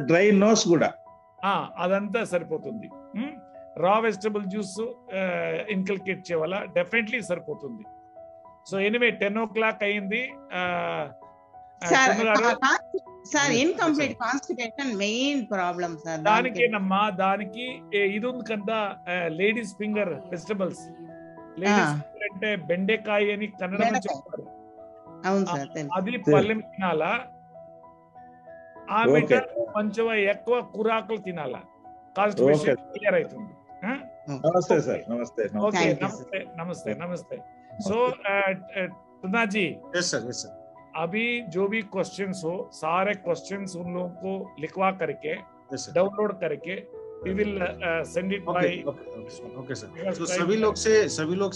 డ్రై నోస్ కూడా అదంతా సరిపోతుంది. రా వెజిటబుల్ జ్యూస్ ఇన్కల్కేట్ చేయాలా, డెఫినెట్లీ సరిపోతుంది. సో ఎనీవే 10 o'clock అయింది. Sir incomplete constipation main problem sir. దానికేనమ్మా, దానికి ఇది ఉంది కదా, ladies finger vegetables. Ladies finger అంటే బెండకాయ అని కన్నడలో చెప్తారు. అది పల్లెం తినాలా, ఆమె కొంచెం ఎక్కువ కూరాకులు తినాలా, కాన్స్టిపేషన్ క్లియర్ అవుతుంది. నమస్తే సార్. नमस्ते. So तुना जी, यस सर. अभी जो भी क्वेश्चंस हो, सारे क्वेश्चंस उन लोगों को लिखवा करके डाउनलोड करके we will send it by. Okay sir. तो सभी लोग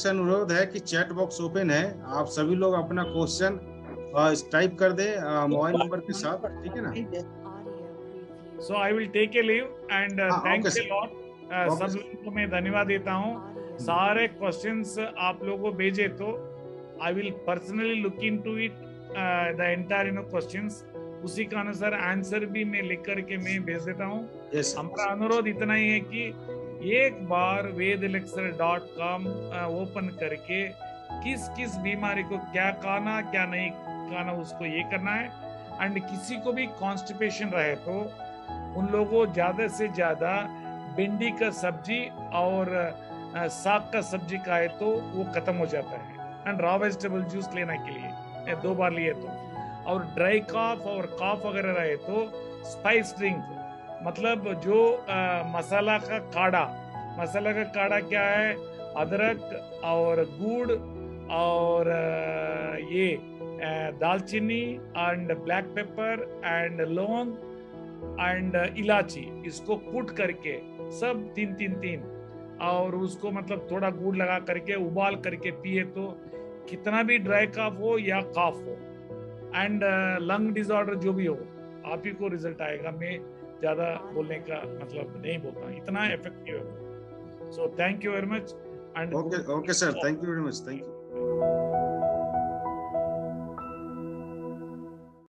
से अनुरोध है कि चैट बॉक्स ओपन है, आप सभी लोग अपना क्वेश्चन टाइप कर दे मोबाइल नंबर के साथ, ठीक है ना? So I will take a leave and thanks a lot. सब लोगों को मैं धन्यवाद देता हूँ. सारे क्वेश्चंस आप लोगों को भेजे तो I will personally look into it, the entire questions, उसी का अनुसार आंसर भी मैं लिख करके मैं भेज देता हूँ. हमारा अनुरोध इतना ही है कि एक बार vedlexer.com ओपन करके किस बीमारी को क्या खाना क्या नहीं खाना उसको ये करना है. एंड किसी को भी कॉन्स्टिपेशन रहे तो उन लोगों को ज्यादा से ज्यादा भिंडी का सब्जी और साग का सब्जी खाए तो वो खत्म हो जाता है। एंड रॉ वेजिटेबल जूस लेने के लिए 2 बार लिए तो, और ड्राई कॉफ और कॉफ वगैरह रहे तो स्पाइस ड्रिंक, मतलब जो मसाला का काढ़ा। मसाला का काढ़ा क्या है? अदरक और गुड़ और ये दालचीनी एंड ब्लैक पेपर एंड लौंग एंड इलायची, इसको कूट करके सब 3 और उसको मतलब थोड़ा गुड़ लगा करके उबाल करके पिए तो कितना भी ड्राई कॉफ हो या कॉफ हो एंड लंग डिसऑर्डर जो भी हो, आप ही को रिजल्ट आएगा। मैं ज्यादा बोलने का मतलब नहीं बोलता, इतना इफेक्टिव है। So thank you very much and okay sir, thank you very much, thank you.